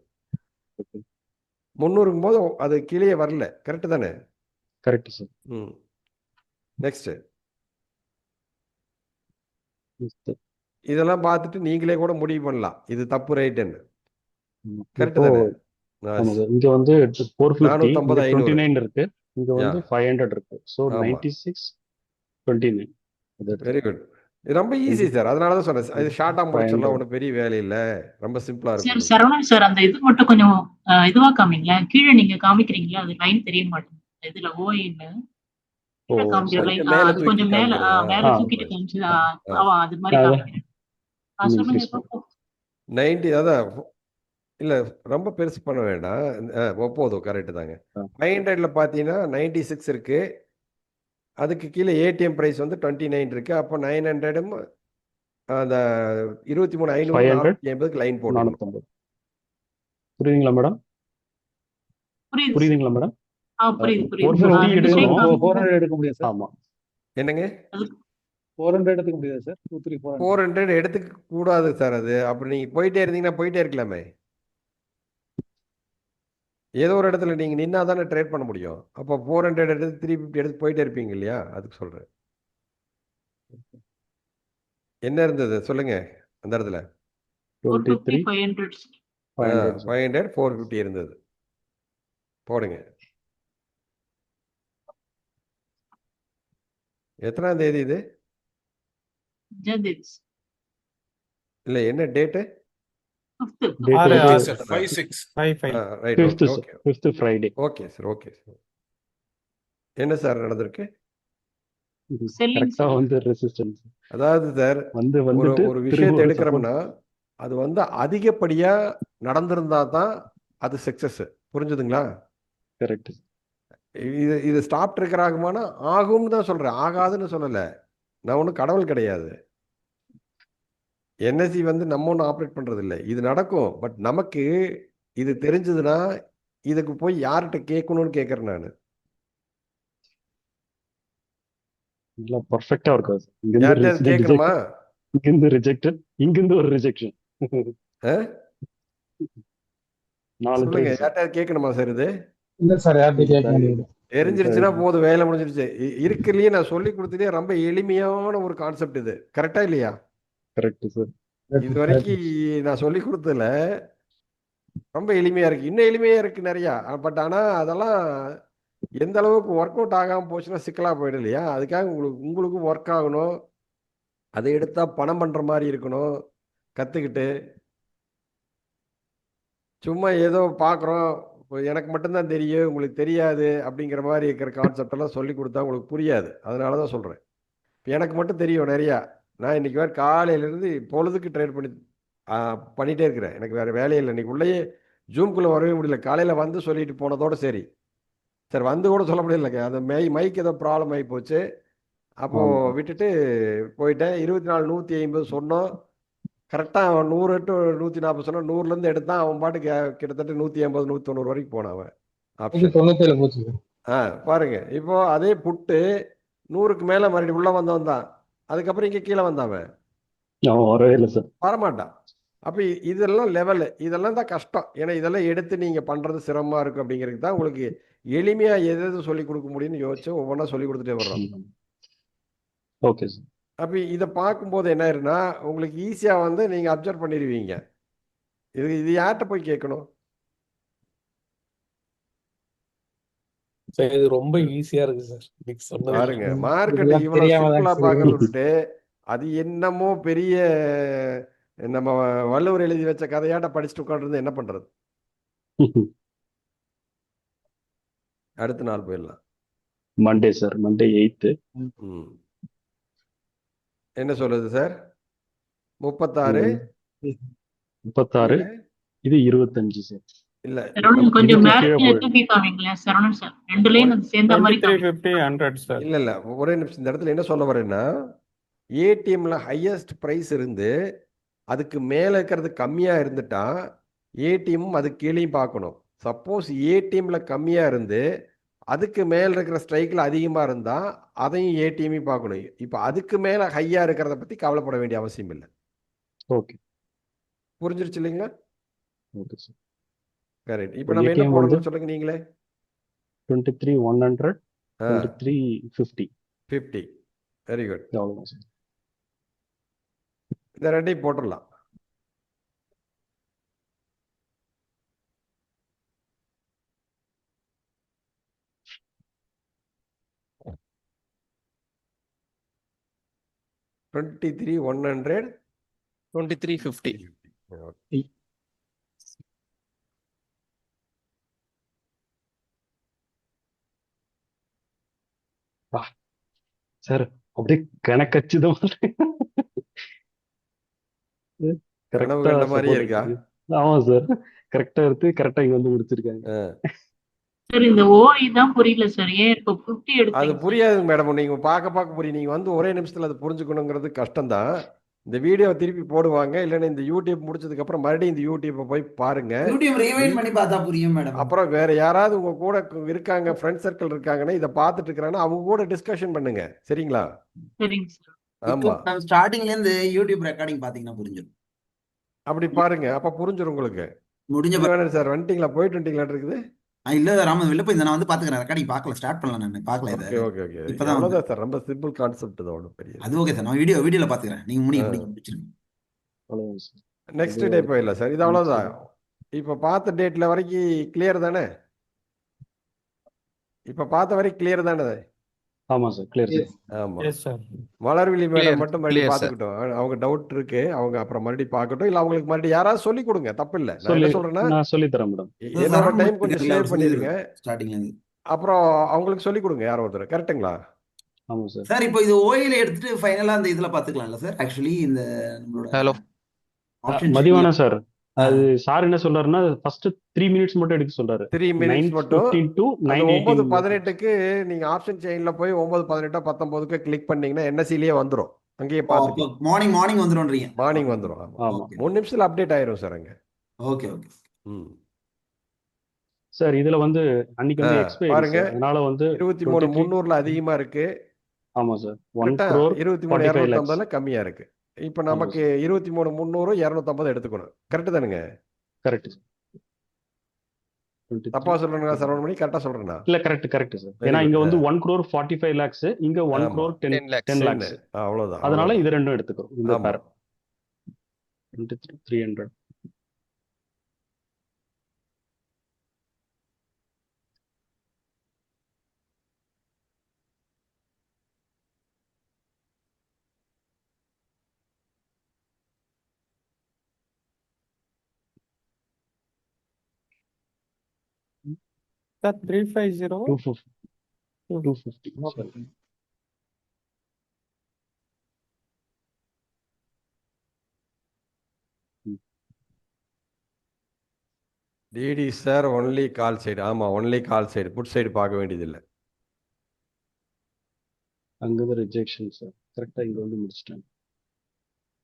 300க்கும் போது அது கீழே வரல. கரெக்ட் தானே? Correct sir. நெக்ஸ்ட் இதெல்லாம் பார்த்துட்டு நீங்களே கூட முடிவு பண்ணலாம் இது தப்பு ரைட்டுன்னு. கரெக்ட் தானே? இங்க வந்து 450 29 இருக்கு. இங்க வந்து 500 இருக்கு. சோ 96 29. Very good. இது ரொம்ப ஈஸி சார். அதனால தான் சொன்னேன். இது ஷார்ட்டா முடிச்சிடலாம். ஒன்றும் பெரிய வேலை இல்லை, ரொம்ப சிம்பிளா இருக்கும். சார் சரவணன் சார், அந்த இது மட்டும் கொஞ்சம் இதுவா காமிங்களேன். கீழே நீங்க காமிக்கிறீங்களா? அது லைன் தெரிய மாட்டேங்குது. இதுல ஓயின்னு ஓ காமிக்கிற சரி லைன் கொஞ்சம் மேல அது தூக்கி கொஞ்சம் மேல காமிக்கிறதா? மேல ஆ தூக்கிட்டு காமிச்சு ஆ. அது மாதிரி அதான் காமிக்கிறேன். சொல்லுங்க ப்ளீஸ் இப்போ 90 அதான் இல்ல ரொம்ப பெருசு பண்ண வேண்டாம். போதும் கரெக்ட் தாங்க. 500ல பார்த்தீங்கன்னா 96 இருக்கு. அதுக்கு கீழே ஏடிஎம் பிரைஸ் வந்து 29 இருக்கு. அப்போ 900ம் அந்த 23,500 500 480க்கு லைன் போட்டுக்கணும். 450 புரியுதுங்களா மேடம்? புரியுது சார். புரியுதுங்களா மேடம்? புரியுது புரியுது. 450 ரெண்டு சைடு எடுக்கணும். 400 எடுக்க முடியாது சார். ஆமா என்னங்க? 400 எடுத்துக்க முடியாது சார். 2, 3, 400. 400 எடுத்துக்க கூடாது சார் அது. அப்புறம் நீங்க போயிட்டே இருந்தீங்கன்னா போயிட்டே இருக்கலாமே. ஏதோ ஒரு இடத்துல நீங்க நின்னா தானே ட்ரேட் பண்ண முடியும். அப்போ 400 எடுத்து 350 எடுத்து போயிட்டே இருப்பீங்க இல்லையா? அதுக்கு சொல்றேன். என்ன இருந்தது சொல்லுங்க அந்த இடத்துல? 23 500 500 சார். 500 450 இருந்தது. போடுங்க. எத்தனாம் தேதி இது? ஜென்திட்ஸ் இல்ல என்ன டேட்டு? Date ஆறு வந்து sir 5 right. 5th okay sir. Okay 5th Friday. Okay sir okay sir. என்ன சார் நடந்திருக்கு? Selling கரெக்டா sir. வந்து ரெசிஸ்டன்ஸ் அதாவது சார் ஒரு வந்துட்டு ஒரு திரும்ப விஷயத்தை ஒரு எடுக்கிறோம்னா அது வந்து அதிகப்படியா நடந்திருந்தா தான் அது சக்சஸ். புரிஞ்சுதுங்களா? கரெக்ட். இது ஸ்டாப் ட்ரிக்கர் ஆகுமானா ஆகும்னு தான் சொல்றேன், ஆகாதுன்னு சொல்லலை. நான் ஒன்றும் கடவுள் கிடையாது. என்எஸ்சி வந்து நம்ம ஒன்றும் ஆப்ரேட் பண்றது இல்லை. இது நடக்கும். பட் நமக்கு இது தெரிஞ்சதுன்னா இதுக்கு போய் யார்கிட்ட கேட்கணும்னு கேட்கறேன் நான். இல்ல பர்ஃபெக்ட்டா இருக்கும் சார். யார்கிட்ட கேட்கணுமா? இங்கிருந்து ரிஜெக்டட், இங்கிருந்து ஒரு ரிஜெக்ஷன். நாலு சொல்லுங்க, ட்ரேட் யார்கிட்ட கேட்கணுமா சார்? இது இல்ல சார், யார்கிட்ட கேட்க முடியாது. தெரிஞ்சிருச்சுன்னா போதும், வேலை முடிஞ்சிருச்சு. இருக்குல்லயே நான் சொல்லி கொடுத்ததே ரொம்ப எளிமையான ஒரு கான்செப்ட். இது கரெக்டா இல்லையா? Correct sir. இது வரைக்கும் நான் சொல்லி கொடுத்ததுல ரொம்ப எளிமையா இருக்கு. இன்னும் எளிமையா இருக்கு நிறையா. பட் ஆனா அதெல்லாம் எந்த அளவுக்கு ஒர்க் அவுட் ஆகாம போச்சுன்னா சிக்கலா போயிடும் இல்லையா? அதுக்காக உங்களுக்கும் ஒர்க் ஆகணும். அதை எடுத்தா பணம் பண்ற மாதிரி இருக்கணும். கத்துக்கிட்டு சும்மா ஏதோ பார்க்குறோம், எனக்கு மட்டும்தான் தெரியும் உங்களுக்கு தெரியாது அப்படிங்கிற மாதிரி இருக்கிற கான்செப்ட் எல்லாம் சொல்லி கொடுத்தா உங்களுக்கு புரியாது. அதனால தான் சொல்கிறேன். இப்போ எனக்கு மட்டும் தெரியும் நிறையா. நான் இன்றைக்கி வேறு காலையிலேருந்து பொழுதுக்கு ட்ரேட் பண்ணிகிட்டே இருக்கிறேன். எனக்கு வேறு வேலையே இல்லை. இன்றைக்கி உள்ளேயே ஜூம்குள்ளே வரவே முடியல. காலையில் வந்து சொல்லிட்டு போனதோடு சரி. சார் வந்து கூட சொல்ல முடியலங்க. அந்த மைக் ஏதோ ப்ராப்ளம் ஆகி போச்சு. அப்போது விட்டுட்டு போயிட்டேன். 24 150 சொன்னோம். கரெக்டாக அவன் 100 டு 140 சொன்னான். 100லேருந்து எடுத்தான். அவன் பாட்டுக்கு கிட்டத்தட்ட 180 190 வரைக்கும் போனான் அவன் ஆப்ஷன். 97 போச்சு. பாருங்க. இப்போ அதே புட்டு 100க்கு மேலே மறுபடியும் உள்ளே வந்தவன் தான். அதுக்கப்புறம் இங்கே கீழே வந்தவன் அவன் வரவே இல்லை சார், வரமாட்டான். அப்போ இதெல்லாம் லெவலு, இதெல்லாம் தான் கஷ்டம். ஏன்னா இதெல்லாம் எடுத்து நீங்கள் பண்ணுறது சிரமமாக இருக்கும். அப்படிங்கிறது தான் உங்களுக்கு எளிமையாக எது சொல்லி கொடுக்க முடியும்னு யோசிச்சு ஒவ்வொன்றா சொல்லி கொடுத்துட்டே வர்றோம். Okay sir. அப்போ இதை பார்க்கும்போது என்ன ஆயிருன்னா உங்களுக்கு ஈஸியாக வந்து நீங்கள் அப்சர்வ் பண்ணிடுவீங்க. இது யார்கிட்ட போய் கேட்கணும்? சார் இது ரொம்ப ஈஸியா இருக்கு சார். நீங்க சொன்னது பாருங்க, மார்க்கெட் இதெல்லாம் இவ்வளவு தெரியாம சிம்பிளா தான் பார்க்கறது சரி. விட்டுட்டு அது என்னமோ பெரிய நம்ம வள்ளுவர் எழுதி வச்ச கதையாட்ட படிச்சுட்டு உட்காந்துருந்து என்ன பண்றது? அடுத்த நாள் போயிடலாம். Monday sir, Monday 8th. என்ன சொல்லுது சார்? 36 36 இது 25 சார். இல்ல சரவணன் கொஞ்சம் இதுக்கு மேல கீழே கீழே போயிடும். தூக்கி காமிங்களேன் சரவணன் சார். ரெண்டு லைன் அது சேர்ந்த மாதிரி காமிங்க. 2350 100 சார். இல்ல ஒரே நிமிஷம். இந்த இடத்துல என்ன சொல்ல வரேன்னா ஏடிஎம்ல ஹையஸ்ட் பிரைஸ் இருந்து அதுக்கு மேல இருக்கிறது கம்மியா இருந்துட்டா ஏடிஎம் அது கீழேயும் பார்க்கணும். சப்போஸ் ஏடிஎம்ல கம்மியா இருந்து அதுக்கு மேல இருக்கிற ஸ்ட்ரைக்ல அதிகமா இருந்தா அதையும் ஏடிஎம்மையும் பார்க்கணும். இப்போ அதுக்கு மேல ஹையா இருக்கிறத பத்தி கவலைப்பட வேண்டிய அவசியம் இல்லை. ஓகே, புரிஞ்சிருச்சு இல்லைங்களா? Okay sir. கரெக்ட். இப்போ நம்ம என்ன ATM போடணும்னு சொல்லுங்க நீங்களே. 23,100 2350 50. Very good. அவ்வளோதான் சார். இந்த ரெண்டையும் போட்டுடலாம். $23,100 2350. சார் அப்படியே கணக்கச்சிதமா கனவு கரெக்டா கண்ட மாதிரியே சப்போர்ட் இருக்கா? அடிச்சிருக்கு. ஆமா சார், கரெக்டா எடுத்து கரெக்டா இங்க வந்து முடிச்சிருக்காங்க. சார் இந்த ஓஐ தான் புரியல சார். ஏன் இப்போ 50 அது எடுத்தீங்க சார்? புரியாதுங்க மேடம். நீங்க பார்க்க புரியும். நீங்க வந்து ஒரே நிமிஷத்துல அதை புரிஞ்சுக்கணுங்கிறது கஷ்டம்தான். இந்த வீடியோ திருப்பி போடுவாங்க, இல்லைன்னா இந்த யூடியூப் முடிச்சதுக்கு அப்புறம் மறுபடியும் இந்த யூடியூப்பை போய் பாருங்க. யூடியூப் ரீவைண்ட் பண்ணி பார்த்தா புரியும் மேடம். அப்புறம் வேற யாராவது உங்க கூட இருக்காங்க, ஃப்ரெண்ட் சர்க்கிள் இருக்காங்கன்னா, இதை பார்த்துட்டு இருக்கிறாங்கன்னா அவங்க கூட டிஸ்கஷன் பண்ணுங்க. சரிங்களா? சரிங்க சார். இப்போ ஆமா, நம்ம ஸ்டார்டிங்ல இருந்து யூடியூப் ரெக்கார்டிங் பாத்தீங்கன்னா புரிஞ்சிடும். அப்படி பாருங்க. அப்ப புரிஞ்சிடும் உங்களுக்கு. முடிஞ்ச இங்க வேணும் சார், வந்துட்டீங்களா? போயிட்டு வந்துட்டீங்களா இருக்குது? இல்ல ராமன் வெளில போய் நான் வந்து பாத்துக்கிறேன். ரெக்கார்டிங் பார்க்கல, ஸ்டார்ட் பண்ணல, நான் பார்க்கல இதை. Okay okay okay. இப்பதான் வந்து அவ்வளோதான் சார். ரொம்ப சிம்பிள் கான்செப்ட் தான், ஒன்றும் பெரிய அது ஓகே சார். நான் வீடியோல பாத்துக்கிறேன். நீங்க முடிச்சிருங்க. அவ்வளவுதான் சார். நெக்ஸ்ட் டே போயிடலாம் சார். இது அவ்வளோதான். இப்போ பார்த்த டேட்ல வரைக்கும் கிளியர் தானே? இப்போ பார்த்த வரைக்கும் கிளியர் தானே? ஆமா சார், கிளியர் சார். ஆமா. Yes sir. Malarvizhi madam Clear, மட்டும் மறுபடியும் clear, sir. பார்த்துக்கிட்டோம். அவங்க டவுட் இருக்கு, அவங்க அப்புறம் மறுபடியும் பார்க்கட்டும். இல்லை அவங்களுக்கு மறுபடியும் யாராவது சொல்லி கொடுங்க, தப்பு இல்லை. நான் என்ன சொல்றேன்னா, நான் சொல்லி தரேன் மேடம். என்னோட டைம் கொஞ்சம் சேவ் பண்ணிடுங்க. ஸ்டார்டிங்ல இருந்து அப்புறம் அவங்களுக்கு சொல்லி கொடுங்க யாரோ ஒருத்தர். கரெக்டுங்களா? ஆமா சார். சார் இப்போ இது ஓயில எடுத்துட்டு ஃபைனலா அந்த இதுல பாத்துக்கலாம்ல சார்? ஆக்சுவலி இந்த நம்மளோட ஹலோ option sheet மதிவானா ல- சார், அது சார் என்ன சொல்றாருன்னா ஃபர்ஸ்ட் 3 மினிட்ஸ் மட்டும் எடுக்க சொல்றாரு. 3 மினிட்ஸ் மட்டும். 9:15 to அந்த 9:18 9:18க்கு நீங்க ஆப்ஷன் செயின்ல போய் 9:18 19க்கு கிளிக் பண்ணீங்கன்னா என்எஸ்சிலேயே வந்துடும். அங்கேயே பார்த்துக்கலாம். மார்னிங் வந்துரும்ன்றீங்க. மார்னிங் வந்துடும். ஆமா. ஆமா 3 நிமிஷத்துல அப்டேட் ஆயிரும் சார் அங்க. Okay okay. ம். சார். இதுல வந்து அன்னைக்கு வந்து எக்ஸ்பைரி பாருங்க, சார், அதனால வந்து 23,300ல அதிகமா இருக்கு. ஆமா சார். 1 கரெக்டா? crore 45 lakhs. 23,250ல கம்மியா இருக்கு. இப்ப நமக்கு 23,300 250 எடுத்துக்கணும். கரெக்ட் தானுங்க? கரெக்ட். தப்பா சொல்றேன்னா சரவணமணி, கரெக்டா சொல்றேனா? இல்ல கரெக்ட் சார். Very ஏன்னா இங்க good. வந்து 1 crore 45 lakhs, இங்க 1 ஆமா. crore 10 10 lakhs. lakhs. அவ்வளவுதான். அதனால அவ்வளவுதான். இது ரெண்டும் எடுத்துக்கிறோம். இந்த ஆமா. பேர் 23,300. Sir 350. 250. 250. Sorry. DD sir only call side. ஆமா, only call side. Put side பார்க்க வேண்டியதில்லை. அங்கதான் ரிஜெக்ஷன் சார். கரெக்டா இங்க வந்து முடிச்சிட்டேன்.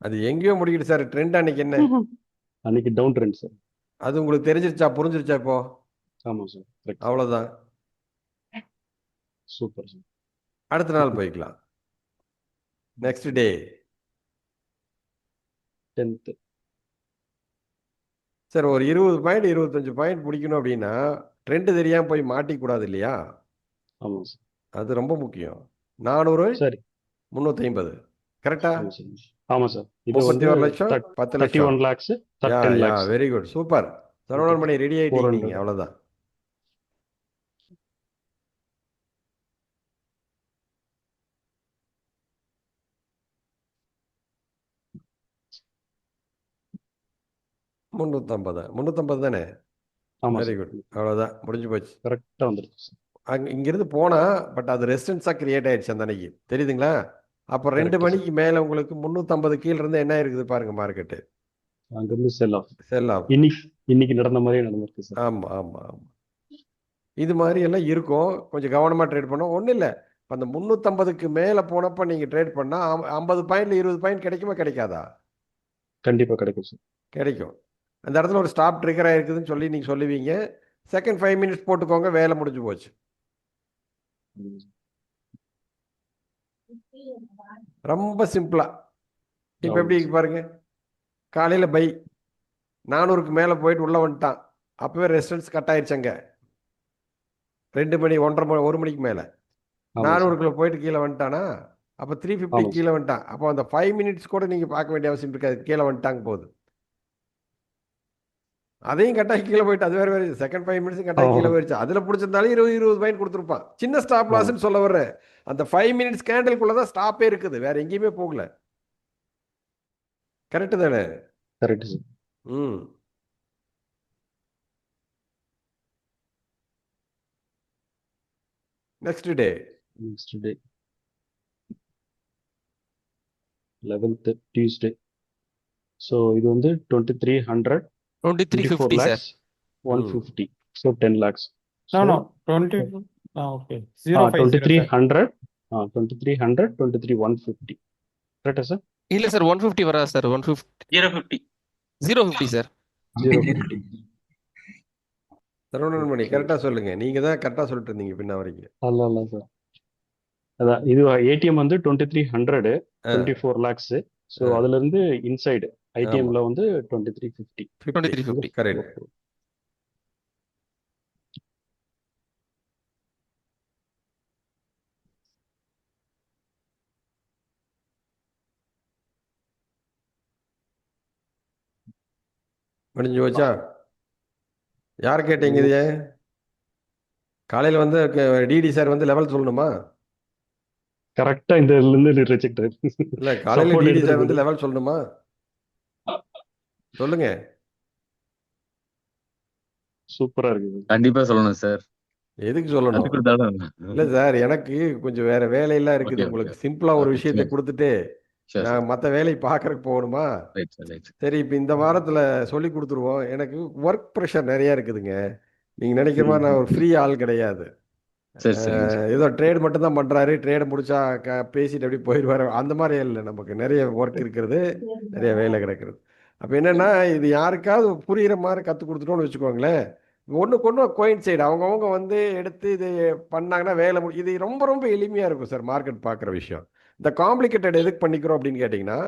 அது எங்கேயோ முடிக்கிட்டு சார். ட்ரெண்ட் அன்னைக்கு என்ன? அன்னைக்கு டவுன் ட்ரெண்ட் சார். அது உங்களுக்கு தெரிஞ்சிருச்சா, புரிஞ்சிருச்சா இப்போ? ஆமா சார். கரெக்ட். அவ்வளவுதான். Super sir. அடுத்த நாள் போய்க்கலாம். Next day 10th. சார் ஒரு 20 பாயிண்ட் 25 பாயிண்ட் பிடிக்கணும் அப்படின்னா ட்ரெண்ட் தெரியாம போய் மாட்டிக்கூடாது இல்லையா? ஆமா சார். அது ரொம்ப முக்கியம். 400 சரி. 350 கரெக்டா? ஆமா சார். ஆமா சார். இது வந்து 31 லட்சம் 10 லட்சம். 31 lakhs, 10 lakhs. Very good, super. Saravanan Mani ready ஆயிட்டீங்க 400. நீங்க. அவ்வளவுதான். முந்நூற்றம்பது தானே? ஆமா வெரி சார். குட். அவ்வளோதான், முடிஞ்சு போச்சு. கரெக்டா வந்துருச்சு சார். இங்கிருந்து போனா பட் அது ரெசிஸ்டன்ஸாக கிரியேட் ஆயிடுச்சு அந்த அன்னைக்கு. தெரியுதுங்களா? அப்போ 2 Correct, மணிக்கு மேலே உங்களுக்கு 350 கீழே இருந்து என்ன இருக்குது பாருங்க மார்க்கெட்டு. அங்கிருந்து செல் ஆஃப். Sell of. இன்னைக்கு நடந்த மாதிரியே நடந்திருக்கு சார். ஆமாம் ஆமாம் ஆமாம். இது மாதிரி எல்லாம் இருக்கும். கொஞ்சம் கவனமாக ட்ரேட் பண்ணோம். ஒன்றும் இல்லை, இப்போ அந்த 350க்கு மேலே போனப்போ நீங்கள் ட்ரேட் பண்ணால் 50 பாயிண்ட்ல 20 பாயிண்ட் கிடைக்குமா கிடைக்காதா? கண்டிப்பா கிடைக்கும் சார். கிடைக்கும். அந்த இடத்துல ஒரு ஸ்டாப் ட்ரிகர் ஆயிருக்குதுன்னு சொல்லி நீங்கள் சொல்லுவீங்க. செகண்ட் 5 மினிட்ஸ் போட்டுக்கோங்க, வேலை முடிஞ்சு போச்சு. ரொம்ப சிம்பிளா. இப்போ எப்படி இருக்கு பாருங்க. காலையில் பை 400க்கு மேலே போயிட்டு உள்ளே வந்துட்டான். அப்போவே ரெசிஸ்டன்ஸ் கட் ஆயிடுச்சங்க. 2 மணி 1 மணிக்கு மேலே 400க்குள்ள போயிட்டு கீழே வந்துட்டானா? அப்போ 350 கீழே வந்துட்டான். அப்போ அந்த 5 மினிட்ஸ் கூட நீங்கள் பார்க்க வேண்டிய அவசியம் இருக்காது. கீழே வந்துட்டாங்க போகுது. அதையும் கட்டாகி கீழே போயிட்டு அது வேறு செகண்ட் 5 மினிட்ஸ் கட்டாகி கீழே போயிடுச்சு. அதில் பிடிச்சிருந்தாலும் 20 பாயிண்ட் கொடுத்துருப்பான். சின்ன ஸ்டாப் லாஸ்ன்னு சொல்ல வர்றேன். அந்த 5 மினிட்ஸ் கேண்டலுக்குள்ள தான் ஸ்டாப்பே இருக்குது, வேற எங்கேயுமே போகல. கரெக்டு தானே? Correct sir. ம். Next day next day 11th Tuesday. So இது வந்து 2300 24 2350 sir. lakhs 150. So 10 lakhs. No so no 20 okay 050 sir. 2300 2300 23150 கரெக்டா சார்? இல்ல சார் 150 வரா சார். 150 050. 050 சார். 050. சரவணன்மணி கரெக்டாக சொல்லுங்க. நீங்கள் தான் கரெக்டாக சொல்லிட்டு இருந்தீங்க பின்ன வரைக்கும். அல்ல சார். அதான் இது ஏடிஎம் வந்து 2300 24 lakhs. ஸோ அதுல இருந்து இன்சைடு ஐடிஎம்ல வந்து 2350. 2350 கரெக்ட். முடிஞ்சு போச்சா? யார் கேட்டீங்க இது? காலையில் வந்து டிடி சார் வந்து லெவல் சொல்லணுமா? கரெக்டா இந்த இருந்து ரிஜெக்ட் இல்லை, காலையில் டிடி சார் வந்து லெவல் சொல்லணுமா? சொல்லுங்க. சூப்பரா இருக்குது. கண்டிப்பா சொல்லணும் சார். எதுக்கு சொல்லணும்? இல்லை சார், எனக்கு கொஞ்சம் வேற வேலையெல்லாம் இருக்குது. உங்களுக்கு சிம்பிளா ஒரு விஷயத்தை கொடுத்துட்டு நான் மற்ற வேலையை பார்க்கறதுக்கு போகணுமா? சரி, இப்போ இந்த வாரத்தில் சொல்லி கொடுத்துருவோம். எனக்கு ஒர்க் ப்ரெஷர் நிறைய இருக்குதுங்க. நீங்கள் நினைக்கிற மாதிரி நான் ஒரு ஃப்ரீ ஆள் கிடையாது. ஏதோ ட்ரேட் மட்டும் தான் பண்ணுறாரு. ட்ரேட் முடிச்சா பேசிட்டு அப்படியே போயிடுவார். அந்த மாதிரி இல்லை. நமக்கு நிறைய ஒர்க் இருக்கிறது, நிறைய வேலை கிடைக்கிறது. அப்போ என்னென்னா, இது யாருக்காவது புரிகிற மாதிரி கற்றுக் கொடுத்துட்டோன்னு வச்சுக்கோங்களேன், ஒன்றுக்கு ஒன்று கோயின்சைடு அவங்கவுங்க வந்து எடுத்து இது பண்ணாங்கன்னா வேலை இது ரொம்ப ரொம்ப எளிமையாக இருக்கும் சார். மார்க்கெட் பார்க்குற விஷயம் இந்த காம்ப்ளிகேட்டட் எதுக்கு பண்ணிக்கிறோம் அப்படின்னு கேட்டிங்கன்னா,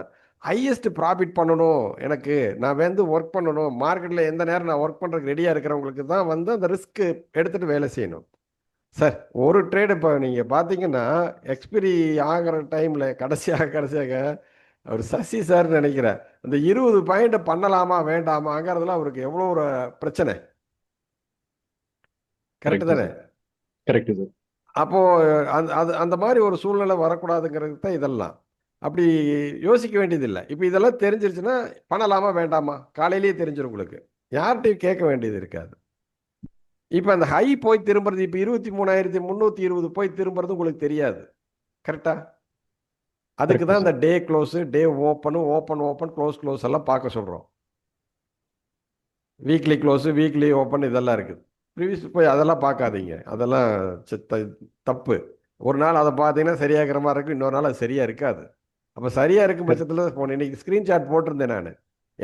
ஹையஸ்ட் ப்ராஃபிட் பண்ணணும், எனக்கு நான் வந்து ஒர்க் பண்ணணும், மார்க்கெட்டில் எந்த நேரம் நான் ஒர்க் பண்ணுறதுக்கு ரெடியாக இருக்கிறவங்களுக்கு தான் வந்து அந்த ரிஸ்க்கு எடுத்துகிட்டு வேலை செய்யணும் சார். ஒரு ட்ரேடு இப்போ நீங்கள் பார்த்தீங்கன்னா எக்ஸ்பிரி ஆகிற டைமில் கடைசியாக அவர் சசி சார் நினைக்கிறேன், அந்த 20 பாயிண்ட் பண்ணலாமா வேண்டாமாங்கிறதுல அவருக்கு எவ்வளோ ஒரு பிரச்சனை. கரெக்டு தானே? Correct sir. அப்போது அந்த மாதிரி ஒரு சூழ்நிலை வரக்கூடாதுங்கிறது தான் இதெல்லாம். அப்படி யோசிக்க வேண்டியதில்லை. இப்போ இதெல்லாம் தெரிஞ்சிருச்சுன்னா பண்ணலாமா வேண்டாமா காலையிலேயே தெரிஞ்சிடும் உங்களுக்கு. யார்கிட்டையும் கேட்க வேண்டியது இருக்காது. இப்போ அந்த ஹை போய் திரும்புறது, இப்போ 23,320 போய் திரும்புறது உங்களுக்கு தெரியாது. கரெக்டா? அதுக்கு தான் இந்த டே க்ளோஸு, டே ஓப்பன் க்ளோஸ் எல்லாம் பார்க்க சொல்கிறோம். வீக்லி க்ளோஸு, வீக்லி ஓப்பன் இதெல்லாம் இருக்குது. ப்ரீவியஸ் போய் அதெல்லாம் பார்க்காதீங்க. அதெல்லாம் தப்பு. ஒரு நாள் அதை பார்த்தீங்கன்னா சரியாகிற மாதிரி இருக்கும், இன்னொரு நாள் அது சரியாக இருக்காது. அப்போ சரியாக இருக்கும் பட்சத்தில் போனேன். இன்றைக்கி ஸ்க்ரீன்ஷாட் போட்டிருந்தேன் நான்.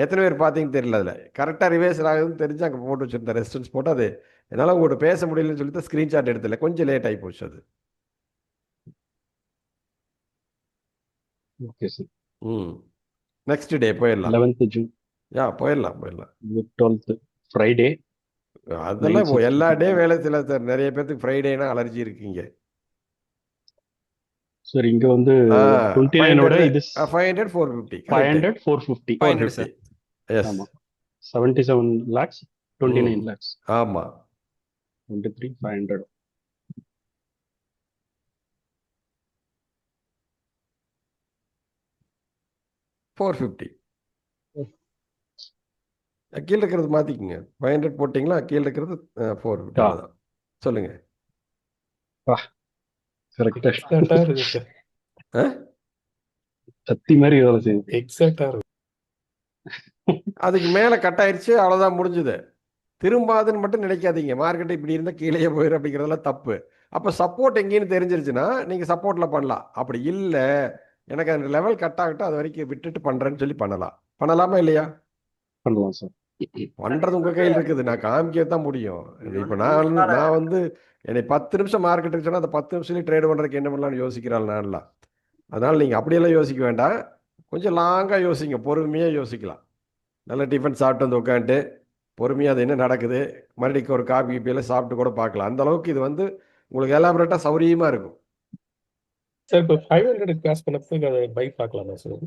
எத்தனை பேர் பார்த்தீங்கன்னு தெரியல. அதில் கரெக்டாக ரிவேர்ஸ் ஆகுதுன்னு தெரிஞ்சு அங்கே போட்டு வச்சுருந்தேன். ரெசிஸ்டன்ஸ் போட்டு அது என்னால் உங்கள்கிட்ட பேச முடியலன்னு சொல்லிட்டு ஸ்க்ரீன்ஷாட் எடுத்துல. கொஞ்சம் லேட் ஆகி போச்சு அது. Okay sir. நெக்ஸ்ட் டே போயிடலாம். 11th June. போயிடலாம் 12th ஃப்ரைடே. அதெல்லாம் எல்லா டே வேலை செய்யல சார். நிறைய பேருக்கு ஃப்ரைடேனா அலர்ஜி இருக்கீங்க சார். இங்க வந்து 29 இது 500 450 500 450 500 சார். எஸ். ஆமா. 77 lakhs 29 lakhs. ஆமா. 23 500. கீழே இருக்கிறது மாற்றிக்குங்க. 500 போட்டிங்களா? கீழே இருக்கிறது 450 தான். சொல்லுங்க. சத்தி மாதிரி வேலை செய்யுது. எக்ஸாக்டா இருக்கு. அதுக்கு மேலே கட் ஆயிடுச்சு, அவ்வளோதான் முடிஞ்சுது. திரும்பாதுன்னு மட்டும் நினைக்காதீங்க. மார்க்கெட் இப்படி இருந்தால் கீழே போயிடும் அப்படிங்கிறதெல்லாம் தப்பு. அப்போ சப்போர்ட் எங்கேன்னு தெரிஞ்சிருச்சுன்னா நீங்கள் சப்போர்ட்டில் பண்ணலாம். அப்படி இல்லை, எனக்கு அந்த லெவல் கட் ஆகட்டும், அது வரைக்கும் விட்டுட்டு பண்ணுறேன்னு சொல்லி பண்ணலாமா இல்லையா? பண்ணலாம் சார். பண்ணுறது உங்கள் கையில் இருக்குது. நான் காமிக்க தான் முடியும். இப்போ நான் வந்து என்னை 10 நிமிஷம் மார்க்கெட் இருக்குன்னா அந்த 10 நிமிஷத்துலேயே ட்ரேட் பண்ணுறதுக்கு என்ன பண்ணலாம்னு யோசிக்கிறாள் நான்லாம். அதனால் நீங்கள் அப்படியெல்லாம் யோசிக்க வேண்டாம். கொஞ்சம் லாங்காக யோசிங்க, பொறுமையாக யோசிக்கலாம். நல்ல டிஃபன் சாப்பிட்டு வந்து உட்காந்துட்டு பொறுமையாக அது என்ன நடக்குது, மறுபடியும் ஒரு காபி கீப்பியெல்லாம் சாப்பிட்டு கூட பார்க்கலாம். அந்த அளவுக்கு இது வந்து உங்களுக்கு எலாபரேட்டாக சௌரியமாக இருக்கும் சார். இப்போ 500 கிராஸ் பண்ணப்போ அதை பை பார்க்கலாமா சார்?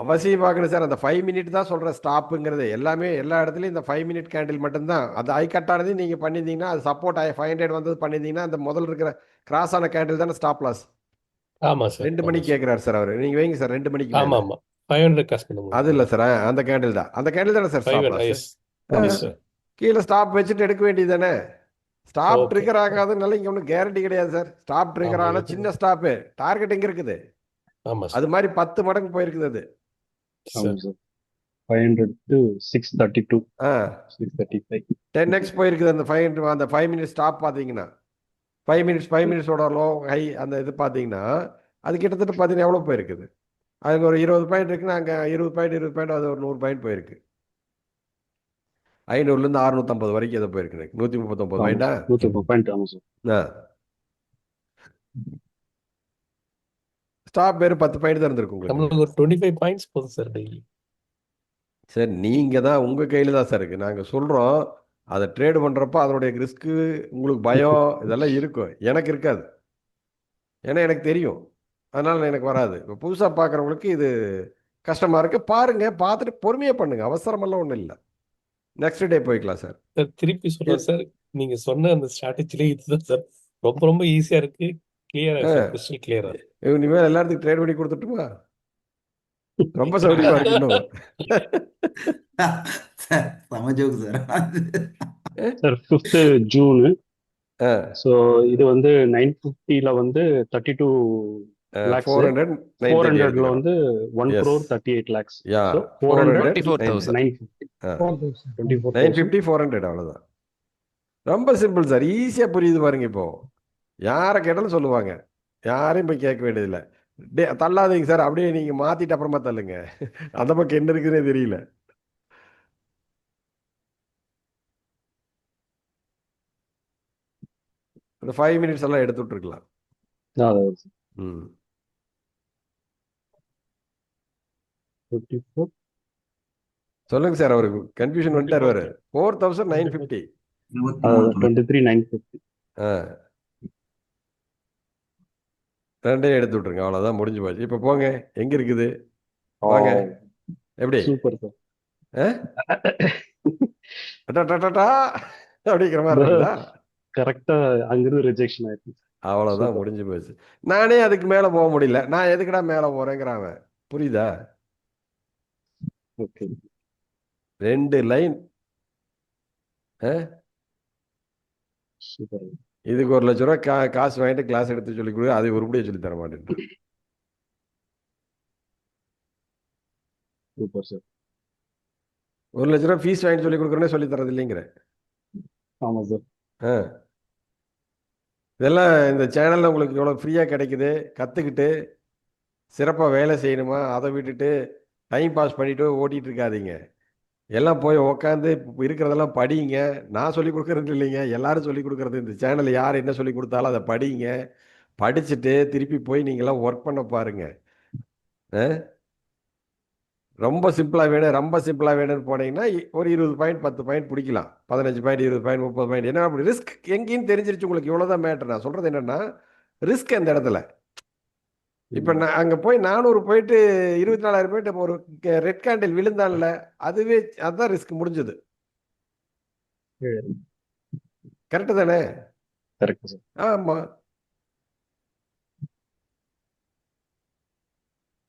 அவசியம் பார்க்கணும் சார். அந்த 5 மினிட் தான் சொல்கிற ஸ்டாப்புங்கிறது. எல்லாமே எல்லா இடத்துலையும் இந்த 5 மினிட் கேண்டில் மட்டும்தான். அது ஐ கட்டானதையும் நீங்கள் பண்ணியிருந்தீங்கன்னா, அது சப்போர்ட் 500 வந்தது பண்ணியிருந்தீங்கன்னா, அந்த முதல் இருக்கிற கிராஸ் ஆன கேண்டில் தானே ஸ்டாப் லாஸ். ஆமாம் சார். 2 மணிக்கு கேட்குறாரு சார் அவர். நீங்கள் வைங்க சார் 2 மணிக்கு. ஆமாம் ஆமாம் 500 கிராஸ் பண்ண முடியும். அது இல்லை சார், அந்த கேண்டில் தான். அந்த கேண்டில் தானே சார் ஸ்டாப் லாஸ். சார். கீழே ஸ்டாப் வச்சுட்டு எடுக்க வேண்டியது தானே. ஸ்டாப் ஓகே ட்ரிகர் ஆகாதனால இங்கே ஒன்றும் கேரண்டி கிடையாது சார். ஸ்டாப் ட்ரிகர் ஆமா ஆனால் இது சின்ன ஸ்டாப்பு, டார்கெட் எங்கே இருக்குது? ஆமா அது சார் மாதிரி 10 மடங்கு போயிருக்குது அது. ஆமாம் sir sir. 500 to 632, ah 635. 10x போயிருக்குது அந்த 500. அந்த 5 மினிட்ஸ் ஸ்டாப் பார்த்தீங்கன்னா 5 மினிட்ஸோட லோ ஹை அந்த இது பார்த்தீங்கன்னா அது கிட்டத்தட்ட பார்த்தீங்கன்னா எவ்வளோ போயிருக்குது? அதுக்கு ஒரு 20 பாயிண்ட் இருக்குன்னா அங்கே 20 பாயிண்ட் அது ஒரு 100 பாயிண்ட் போயிருக்கு. 500லேருந்து 650 வரைக்கும் எதை போயிருக்கு? 139 ஆமாம் பாயிண்டா? 130 பாயிண்ட். ஆமாம் சார். ஆ ஸ்டாப் வேறு 10 பாயிண்ட் தான் இருந்திருக்கு உங்களுக்கு. நம்மளுக்கு ஒரு 25 பாயிண்ட்ஸ் போதும் சார் டெய்லி. சார் நீங்கள் தான் உங்கள் கையில் தான் சார் இருக்குது. நாங்கள் சொல்கிறோம் அதை ட்ரேடு பண்ணுறப்ப அதனுடைய ரிஸ்க்கு உங்களுக்கு பயம் இதெல்லாம் இருக்கும். எனக்கு இருக்காது, ஏன்னா எனக்கு தெரியும். அதனால் எனக்கு வராது. இப்போ புதுசாக பார்க்குறவங்களுக்கு இது கஷ்டமாக இருக்குது. பாருங்கள், பார்த்துட்டு பொறுமையாக பண்ணுங்கள். அவசரமெல்லாம் ஒன்றும் இல்லை. நெக்ஸ்ட் டே போய்க்கலாம் சார். சார் திருப்பி சொல்றேன் சார், நீங்க சொன்ன அந்த ஸ்ட்ராட்டஜிலே இதுதான் சார் ரொம்ப ரொம்ப ஈஸியா இருக்கு. கிளியரா ஆ சார், கிறிஸ்டல் கிளியரா. இனிமேல் எல்லாத்துக்கும் ட்ரேட் பண்ணி கொடுத்துட்டுமா? ரொம்ப சௌரியமாக இருக்கு இன்னும். செம joke sir. Sir 5th June. ஆ ஸோ இது வந்து 950ல வந்து 32 லேக்ஸ், 400 930 400ல எடுத்துக்கிறோம். வந்து 1 எஸ் crore 38 lakhs. Yeah so 400 24,000. 950 ஆ 24,000. 950 400 அவ்வளோதான். ரொம்ப சிம்பிள் சார், ஈஸியாக புரியுது பாருங்க. இப்போ யாரை கேட்டாலும் சொல்லுவாங்க, யாரையும் போய் கேட்க வேண்டியதில்லை. தள்ளாதீங்க சார், அப்படியே நீங்கள் மாற்றிட்டு அப்புறமா தள்ளுங்க. அந்த பக்கம் என்ன இருக்குன்னே தெரியல. இந்த 5 மினிட்ஸ் எல்லாம் எடுத்து விட்டுருக்கலாம். அதான் சார். ம் 54. சொல்லுங்க சார், அவருக்கு கன்ஃபியூஷன் வந்துட்டார். வரு 4950. அதான் 23,950. ஆ ரெண்டையும் எடுத்து விட்ருங்க, அவ்வளோதான், முடிஞ்சு போச்சு. இப்போ போங்க, எங்கே இருக்குது வாங்க. எப்படி சூப்பர் சார். டா அப்படிங்கிற மாதிரி இருக்குதா? கரெக்டா அங்கிருந்து ரிஜெக்ஷன் ஆயிருக்கு. அவ்வளோதான், Super. முடிஞ்சு போச்சு. நானே அதுக்கு மேலே போக முடியல. நான் எதுக்குடா மேலே போகிறேங்கிறான் அவன். புரியுதா? Okay 2 line. சூப்பர். இதுக்கு 1,00,000 ரூபா காசு வாங்கிட்டு கிளாஸ் எடுத்து சொல்லி கொடு, அதை உருப்படியாக சொல்லி தர மாட்டேன். Super sir. 1,00,000 ரூபா ஃபீஸ் வாங்கிட்டு சொல்லி கொடுக்குறேன்னே சொல்லி தரது இல்லைங்கிற. ஆமா சார். ஆ இதெல்லாம் இந்த சேனலில் உங்களுக்கு எவ்வளோ ஃப்ரீயாக கிடைக்குது. கற்றுக்கிட்டு சிறப்பாக வேலை செய்யணுமா, அதை விட்டுட்டு டைம் பாஸ் பண்ணிட்டு ஓட்டிகிட்டு இருக்காதீங்க. எல்லாம் போய் உக்காந்து இருக்கிறதெல்லாம் படிங்க. நான் சொல்லி கொடுக்குறது இல்லைங்க, எல்லாரும் சொல்லி கொடுக்குறது. இந்த சேனல் யார் என்ன சொல்லி கொடுத்தாலும் அதை படிங்க. படிச்சுட்டு திருப்பி போய் நீங்களாம் ஒர்க் பண்ண பாருங்க. ரொம்ப சிம்பிளாக வேணும், ரொம்ப சிம்பிளாக வேணும்னு போனீங்கன்னா ஒரு 20 பாயிண்ட் 10 பாயிண்ட் பிடிக்கலாம். 15 பாயிண்ட் 20 பாயிண்ட் 30 பாயிண்ட். என்ன அப்படி ரிஸ்க் எங்கேயும் தெரிஞ்சிருச்சு உங்களுக்கு. இவ்வளோதான் மேட்ரு. நான் சொல்கிறது என்னென்னா, ரிஸ்க் அந்த இடத்துல. இப்போ நான் அங்கே போய் 400 போயிட்டு 24,000 போயிட்டு ஒரு ரெட் கேண்டில் விழுந்தான்ல, அதுவே அதுதான் ரிஸ்க் முடிஞ்சது. கரெக்டு தானே? Correct sir. ஆமாம்.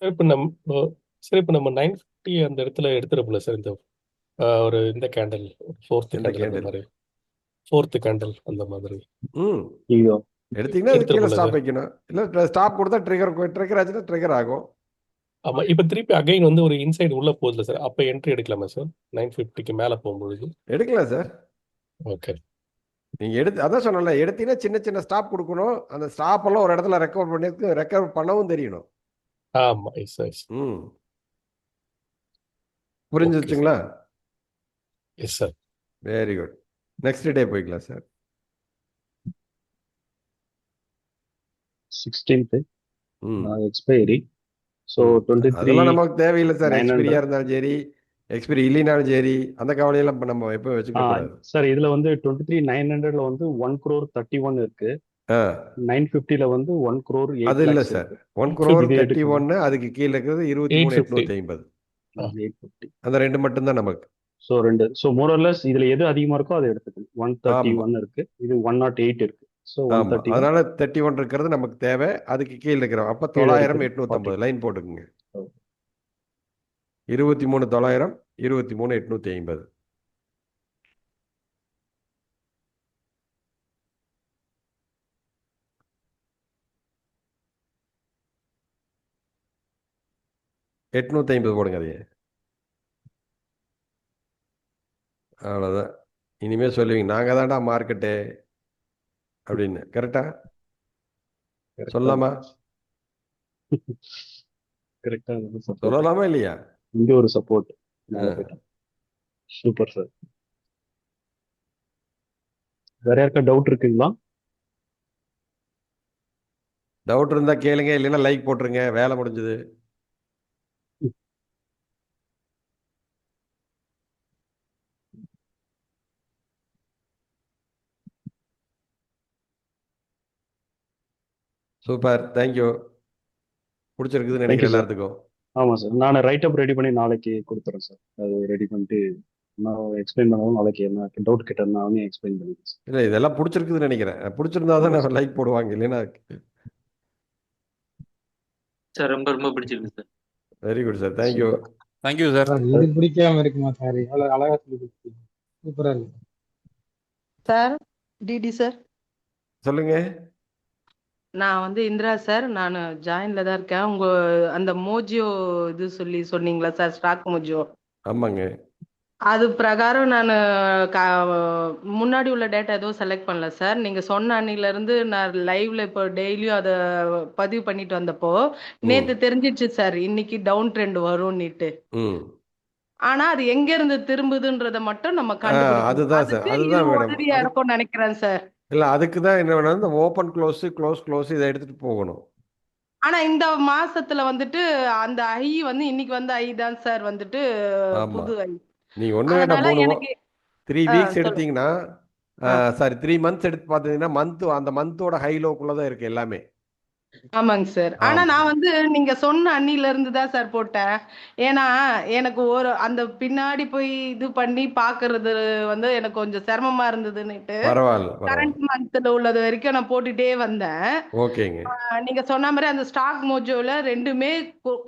இப்போ நம்ம சரி, இப்போ நம்ம 950 அந்த இடத்துல எடுத்துறப்பல சார், இந்த ஒரு இந்த கேண்டல் 4th என்ன கேண்டல் அந்த கேண்டில்? மாதிரி 4th கேண்டல் அந்த மாதிரி ம் இதோ எடுத்தீங்கன்னா அது கீழே எடுத்துறப்பல ஸ்டாப் சார். வைக்கணும். இல்லை ஸ்டாப் கொடுத்தா ட்ரிகர் ஆச்சுன்னா ட்ரிகர் ஆகும். ஆமா, இப்போ திருப்பி அகைன் வந்து ஒரு இன்சைடு உள்ள போகுதுல சார், அப்போ என்ட்ரி எடுக்கலாமா சார் 950க்கு மேலே போகும்பொழுது? எடுக்கலாம் சார். ஓகே நீங்கள் அதான் சொன்னல, எடுத்தீங்கன்னா சின்ன சின்ன ஸ்டாப் கொடுக்கணும். அந்த ஸ்டாப் எல்லாம் ஒரு இடத்துல ரெக்கவர் பண்ணவும் தெரியணும். ஆமா எஸ் எஸ் ம் ஓகே புரிஞ்சிச்சுங்களா? Yes sir. Very good. Next day போய்க்கலாம் சார். 16th ம் எக்ஸ்பைரி. ஸோ ம் 23 அதெல்லாம் நமக்கு தேவையில்லை சார். 900. எக்ஸ்பீரியாக இருந்தாலும் சரி, எக்ஸ்பீரி இல்லைனாலும் சரி, அந்த கவலையெல்லாம் இப்போ நம்ம எப்போ வச்சுக்க கூடாது. சார் இதுல வந்து 23,900ல வந்து 1 crore 31 இருக்கு. ஆ 950ல வந்து 1 crore 8 அது இல்லை lakhs சார். இருக்கு. 1 crore இது எடுக்கணும். 31, அதுக்கு கீழே இருக்கிறது 23,850. 850. அந்த ரெண்டு மட்டும்தான் நமக்கு. ஸோ ரெண்டு. ஸோ மோரல்லஸ் இதுல எது அதிகமா இருக்கோ அதை எடுத்துக்கணும். ஆமாம் 131 இருக்கு, இது 108 இருக்கு. ஸோ ஆமாம் 131. அதனால 31 இருக்கிறது நமக்கு தேவை. அதுக்கு கீழே இருக்கிறோம். அப்போ கீழே 900 இருக்குது 850 40. லைன் போட்டுக்குங்க. 23,900 23,850. 850 போடுங்க அதையே. அவ்வளோதான். இனிமேல் சொல்லுவீங்க நாங்கள் தான்டா மார்க்கெட்டு அப்படின்னு. கரெக்டா சொல்லலாமா? கரெக்டா சொல்லலாமா இல்லையா? இங்க ஒரு சப்போர்ட். Super sir. வேற யாருக்கா டவுட் இருக்குங்களா? டவுட் இருந்தால் கேளுங்க, இல்லைன்னா லைக் போட்டுருங்க, வேலை முடிஞ்சது. Super, thank you. பிடிச்சிருக்குதுன்னு தேங்க்யூ நினைக்கிறேன் சார். எல்லாத்துக்கும். ஆமா சார், நான் ரைட் அப் ரெடி பண்ணி நாளைக்கு கொடுத்துறேன் சார். அது ரெடி பண்ணிட்டு நான் எக்ஸ்பிளைன் பண்ணவும் நாளைக்கு என்ன டவுட் கேட்டேன் நானே எக்ஸ்பிளைன் பண்ணிடுறேன் சார். இல்லை இதெல்லாம் பிடிச்சிருக்குதுன்னு நினைக்கிறேன். பிடிச்சிருந்தா தான் நான் லைக் போடுவாங்க, இல்லைன்னா. சார் ரொம்ப ரொம்ப பிடிச்சிருக்கு sir. Very good sir, thank you. Thank you sir. இது பிடிக்காம இருக்குமா சார்? எவ்வளவு அழகா சொல்லி கொடுத்தீங்க. சூப்பரா இருக்கு சார். டிடி சார், சொல்லுங்க. நான் வந்து இந்திரா சார். நான் ஜாயின்ல தான் இருக்கேன். உங்க அந்த மோஜியோ இது சொன்னீங்களா சார், ஸ்டாக் மோஜியோ? ஆமாங்க. அது பிரகாரம் நான் முன்னாடி உள்ள டேட்டா எதுவும் செலக்ட் பண்ணல சார். நீங்க சொன்ன அன்னில இருந்து நான் லைவ்ல இப்போ டெய்லியும் அதை பதிவு பண்ணிட்டு வந்தப்போ நேத்து தெரிஞ்சிச்சு சார் இன்னைக்கு டவுன் ட்ரெண்ட் வரும்னுட்டு. ஆனா அது எங்க இருந்து திரும்புதுன்றத மட்டும் நம்ம கண்டுபிடிக்கணும். அதுதான் சார், அதுக்கு அதுதான் இது மேடம். உதவியா இருக்கும்னு நினைக்கிறேன் சார். இல்லை அதுக்கு தான் என்ன வேணும், இந்த ஓப்பன் க்ளோஸ் இதை எடுத்துட்டு போகணும். ஆனா இந்த மாசத்துல வந்துட்டு அந்த ஐ வந்து இன்னைக்கு வந்து ஐ தான் சார் வந்துட்டு ஆமா, புது ஐ. நீங்க ஒண்ணு வேண்டாம், அதனால 3 எனக்கு 3 வீக்ஸ் சொல்லுங்க. எடுத்தீங்கன்னா, சாரி 3 மந்த்ஸ் எடுத்து பார்த்தீங்கன்னா அந்த மந்தோட ஹை லோக்குள்ள தான் இருக்கு எல்லாமே. ஆமாங்க சார். ஆனா ஆமா, நான் வந்து நீங்க சொன்ன அன்னில இருந்து தான் சார் போட்டேன். ஏன்னா எனக்கு ஒரு அந்த பின்னாடி போய் இது பண்ணி பாக்குறது வந்து எனக்கு கொஞ்சம் சிரமமா இருந்ததுன்னுட்டு பரவாயில்ல பரவாயில்ல. கரண்ட் மந்த்ல உள்ளது வரைக்கும் நான் போட்டுட்டே வந்தேன். ஓகேங்க. நீங்க சொன்ன மாதிரி அந்த ஸ்டாக் மோஜோல ரெண்டுமே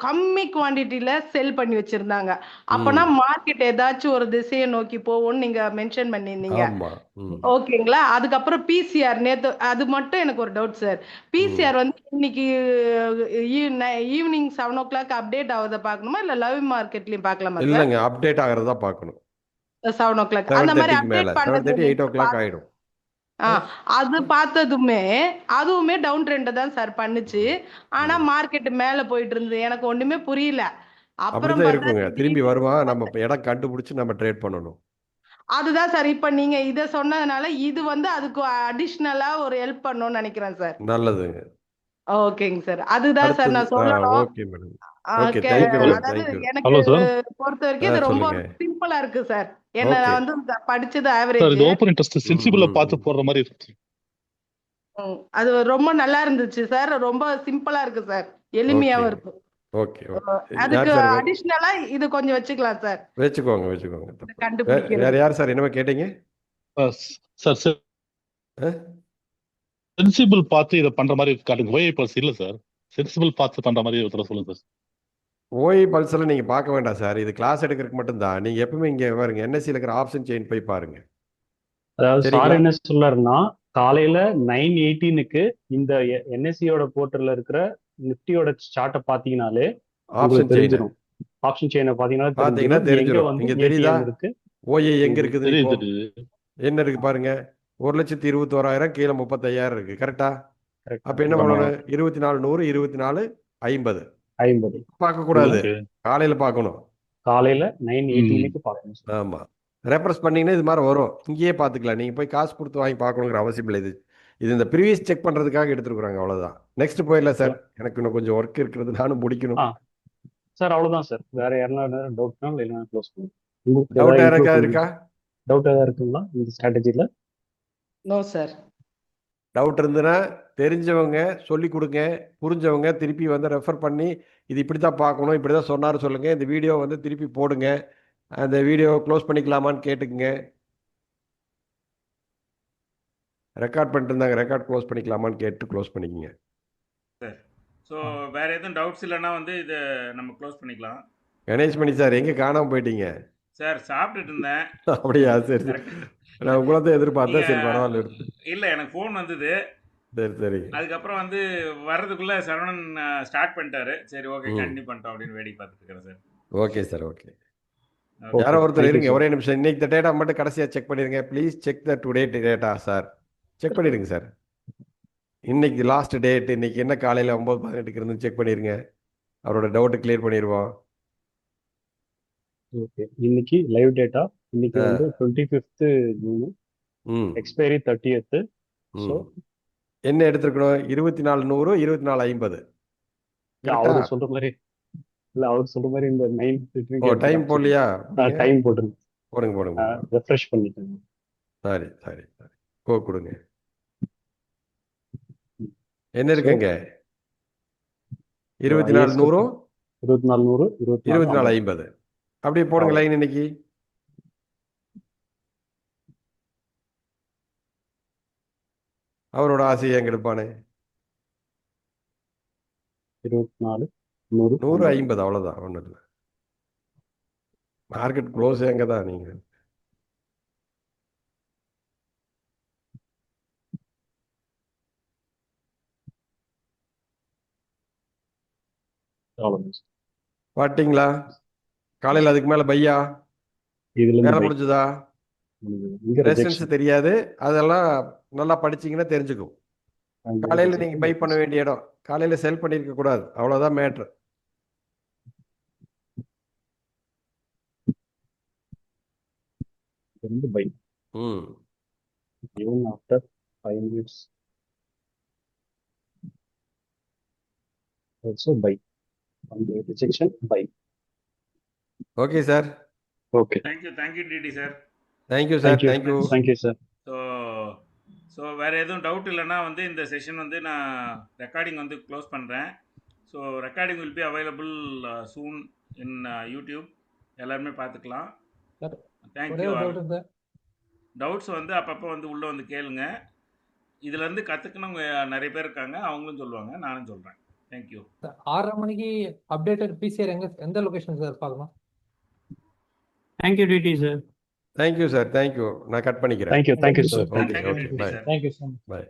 கம்மி குவாண்டிட்டில செல் பண்ணி வச்சிருந்தாங்க. அப்பனா மார்க்கெட் ஏதாச்சும் ஒரு திசையை நோக்கி போகும்னு நீங்க மென்ஷன் பண்ணிருந்தீங்க. ஆமா. ஓகேங்களா? அதுக்கப்புறம் பிசிஆர் நேத்து அது மட்டும் எனக்கு ஒரு டவுட் சார். பிசிஆர் வந்து இன்னைக்கு ஈவினிங் 7 o'clock அப்டேட் ஆகுறத பார்க்கணுமா இல்ல லைவ் மார்க்கெட்லயும் பார்க்கலாமா சார்? இல்லைங்க, அப்டேட் ஆகிறதா பார்க்கணும். 7 o'clock அந்த மாதிரி 7:30க்கு மேல, அப்டேட் பண்றது 7:30 8 நீங்க o'clock ஆயிடும். அது பார்த்ததுமே அதுவுமே டவுன் ட்ரெண்ட் தான் சார் பண்ணுச்சு. ஆனா மார்க்கெட் மேல போயிட்டு இருந்தது. எனக்கு ஒண்ணுமே புரியல. அப்புறம் அப்படிதான் பார்த்தா இருக்குங்க. திரும்பி திடீர்னு வருவான், நம்ம இடம் கண்டுபிடிச்சு நம்ம ட்ரேட் பண்ணணும். அதுதான் சார். இப்ப நீங்க இத சொன்னதுனால இது வந்து அதுக்கு அடிஷனலா ஒரு ஹெல்ப் பண்ணணும்னு நினைக்கிறேன் சார். நல்லதுங்க. ஓகேங்க சார். அதுதான் சார் அடுத்தது நான் சொல்லணும். Okay madam. Okay, thank you madam, அதாவது தேங்க்யூ. எனக்கு ஹலோ சார். பொறுத்த வரைக்கும் இது ரொம்ப சொல்லுங்க. சிம்பிளா இருக்கு சார். என்ன ஓகே. நான் வந்து படிச்சது சார் ஆவரேஜ். இது ஓப்பன் இன்ட்ரெஸ்ட் சென்சிபிளா பார்த்து போடுற மாதிரி இருக்கு. அது ரொம்ப நல்லா இருந்துச்சு சார். ரொம்ப சிம்பிளா இருக்கு சார். எளிமையாவும் ஓகே இருக்கு. Okay okay. யார் அதுக்கு சார் அடிஷனலா இது கொஞ்சம் வச்சுக்கலாம் சார். வச்சுக்கோங்க வச்சுக்கோங்க. வேற கண்டுபிடிக்கிறது. யார் சார் என்னமே கேட்டீங்க? சார் சென்சிபிள் பார்த்து இதை பண்ற மாதிரி காட்டுங்க. ஓஏ பல்ஸ் இல்ல சார், சென்சிபிள் பார்த்து பண்ற மாதிரி ஒருத்தர சொல்லுங்க சார். ஓய் பல்ஸ்ல நீங்க பார்க்க வேண்டாம் சார், இது கிளாஸ் எடுக்கிறதுக்கு மட்டும்தான். நீங்க எப்பவுமே இங்க பாருங்க, என்எஸ்சியில் இருக்கிற ஆப்ஷன் செயின் போய் பாருங்க. அதாவது சார் சரிங்களா? என்ன சொல்றாருன்னா காலையில 9:18க்கு இந்த என்எஸ்சியோட போர்ட்டல்ல இருக்கிற நிப்டியோட சார்ட்டை பாத்தீங்கன்னாலே ஆப்ஷன் உங்களுக்கு செயின் தெரிஞ்சிடும். ஆப்ஷன் செயினை பாத்தீங்கன்னா பாத்தீங்கன்னா எங்க தெரிஞ்சிடும். வந்து இங்க தெரியுதா ஏடிஎம் இருக்கு. ஓஏ எங்க இருக்குது? இப்போ தெரியுது. என்ன இருக்கு பாருங்க, 1,21,000 கீழே 35,000 இருக்கு. கரெக்டா? Correct. அப்ப என்ன பண்ணணும்? 24,100 24,50 50 பார்க்க கூடாது, ஓகே. காலையில பார்க்கணும். காலையில 9:18க்கு பார்க்கணும் சார். ஆமா, ரெஃபரன்ஸ் பண்ணீங்கன்னா இது மாதிரி வரும். இங்கேயே பார்த்துக்கலாம். நீங்க போய் காசு கொடுத்து வாங்கி பார்க்கணுங்கிற அவசியம் இல்லை. இது இந்த ப்ரீவியஸ் செக் பண்றதுக்காக எடுத்துருக்குறாங்க, அவ்வளவுதான். நெக்ஸ்ட் போயிடல சார், எனக்கு இன்னும் கொஞ்சம் ஒர்க் இருக்கிறது, நானும் முடிக்கணும். சார் அவ்வளவுதான் சார். வேற யாருன்னா டவுட்னா இல்லைன்னா க்ளோஸ் பண்ணுங்க. உங்களுக்கு டவுட் ஏதாவது யாருக்கா improve இருக்கா? டவுட் ஏதாவது இருக்குங்களா இந்த ஸ்ட்ராட்டஜில? No sir. டவுட் இருந்துன்னா தெரிஞ்சவங்க சொல்லி கொடுங்க, புரிஞ்சவங்க திருப்பி வந்து ரெஃபர் பண்ணி இது இப்படி தான் பார்க்கணும், இப்படி தான் சொன்னார் சொல்லுங்க. இந்த வீடியோ வந்து திருப்பி போடுங்க, அந்த வீடியோ க்ளோஸ் பண்ணிக்கலாமான்னு கேட்டுக்குங்க. ரெக்கார்ட் பண்ணிட்டு இருந்தாங்க, ரெக்கார்ட் க்ளோஸ் பண்ணிக்கலாமான்னு கேட்டு க்ளோஸ் பண்ணிக்கங்க. சார் ஸோ வேற எதுவும் டவுட்ஸ் இல்லைன்னா வந்து இதை நம்ம க்ளோஸ் பண்ணிக்கலாம். கணேஷ் மணி சார் எங்கே காணாமல் போயிட்டீங்க? சார் சாப்பிட்டுட்டு இருந்தேன். அப்படியா? சரி சரி, நான் உங்களை தான் எதிர்பார்த்தேன். சரி பரவாயில்ல. இல்லை எனக்கு ஃபோன் வந்தது. சரி சரிங்க. அதுக்கப்புறம் வந்து வர்றதுக்குள்ள சரவணன் ஸ்டார்ட் பண்ணிட்டாரு. சரி ஓகே ம். கண்டினியூ பண்ணிட்டோம் அப்படின்னு வேடிக்கை பார்த்துட்டு இருக்கிறேன் sir. Okay sir okay. Okay யாரோ ஒருத்தர் தேங்க்யூ இருங்க, சார். ஒரே நிமிஷம். இன்னைக்கு இந்த டேட்டா மட்டும் கடைசியாக செக் பண்ணிடுங்க please. Check the today data sir. Check பண்ணிடுங்க சார். இன்னைக்கு லாஸ்ட் டேட், இன்னைக்கு என்ன காலையில் 9:18 இருந்து செக் பண்ணிடுங்க. அவரோட டவுட்டு கிளியர் பண்ணிடுவோம். ஓகே இன்னைக்கு லைவ் டேட்டா இன்னைக்கு ஆ. வந்து 25th ஜூன், ம் எக்ஸ்பைரி 30th. ஸோ ம் என்ன எடுத்துருக்கணும்? 24:100 24:50 கரெக்டா? அவரு சொல்ற மாதிரி இல்ல அவர் சொல்ற மாதிரி இந்த 9 ஓ டைம் போடலையா? டைம் போட்டுருங்க. போடுங்க போடுங்க போடுங்க. ரெஃப்ரெஷ் பண்ணிட்டேன். சரி சரி சரி. கொடுங்க. என்ன இருக்குங்க? 24:100 2400 24:50 அப்படியே போடுங்க லைன் இன்னைக்கு. அவரோட ஆசையை எங்க எடுப்பானே? 24 150 அவ்வளவுதான், ஒன்றும் இல்லை. மார்க்கெட் க்ளோஸ் எங்க தான் நீங்க. பாட்டிங்களா? காலையில் அதுக்கு மேல பையா இதுல வேலை இருந்து முடிஞ்சதா? இங்க ரெசன்ஸ் ரிஜெக்ஷன். தெரியாது, அதெல்லாம் நல்லா படிச்சீங்கன்னா தெரிஞ்சுக்கும். காலையில நீங்க பை பண்ண வேண்டிய இடம், காலையில செல் பண்ணிருக்க கூடாது, அவ்வளவுதான் மேட்ரு. வந்து பை ம் even after 5 minutes also buy on the rejection buy. Okay sir. Okay, thank you DD sir. Thank you sir. Thank you. thank you sir. So வேறு எதுவும் டவுட் இல்லைன்னா வந்து இந்த செஷன் வந்து நான் ரெக்கார்டிங் வந்து க்ளோஸ் பண்ணுறேன். So recording will be available soon in YouTube. எல்லாருமே பார்த்துக்கலாம். தேங்க்யூ. டவுட்ஸ் வந்து அப்பப்போ வந்து உள்ளே வந்து கேளுங்க. இதுலேருந்து கற்றுக்கணுங்க நிறைய பேர் இருக்காங்க, அவங்களும் சொல்லுவாங்க, நானும் சொல்கிறேன். தேங்க்யூ. 6:30 மணிக்கு அப்டேட்டட் பிசிஆர் எந்த லொகேஷன் சார் பார்க்கலாம்? Thank you DD sir. Thank you sir. Thank you. நான் கட் பண்ணிக்கிறேன். Thank you sir. Okay okay. Bye. Thank you sir. Bye.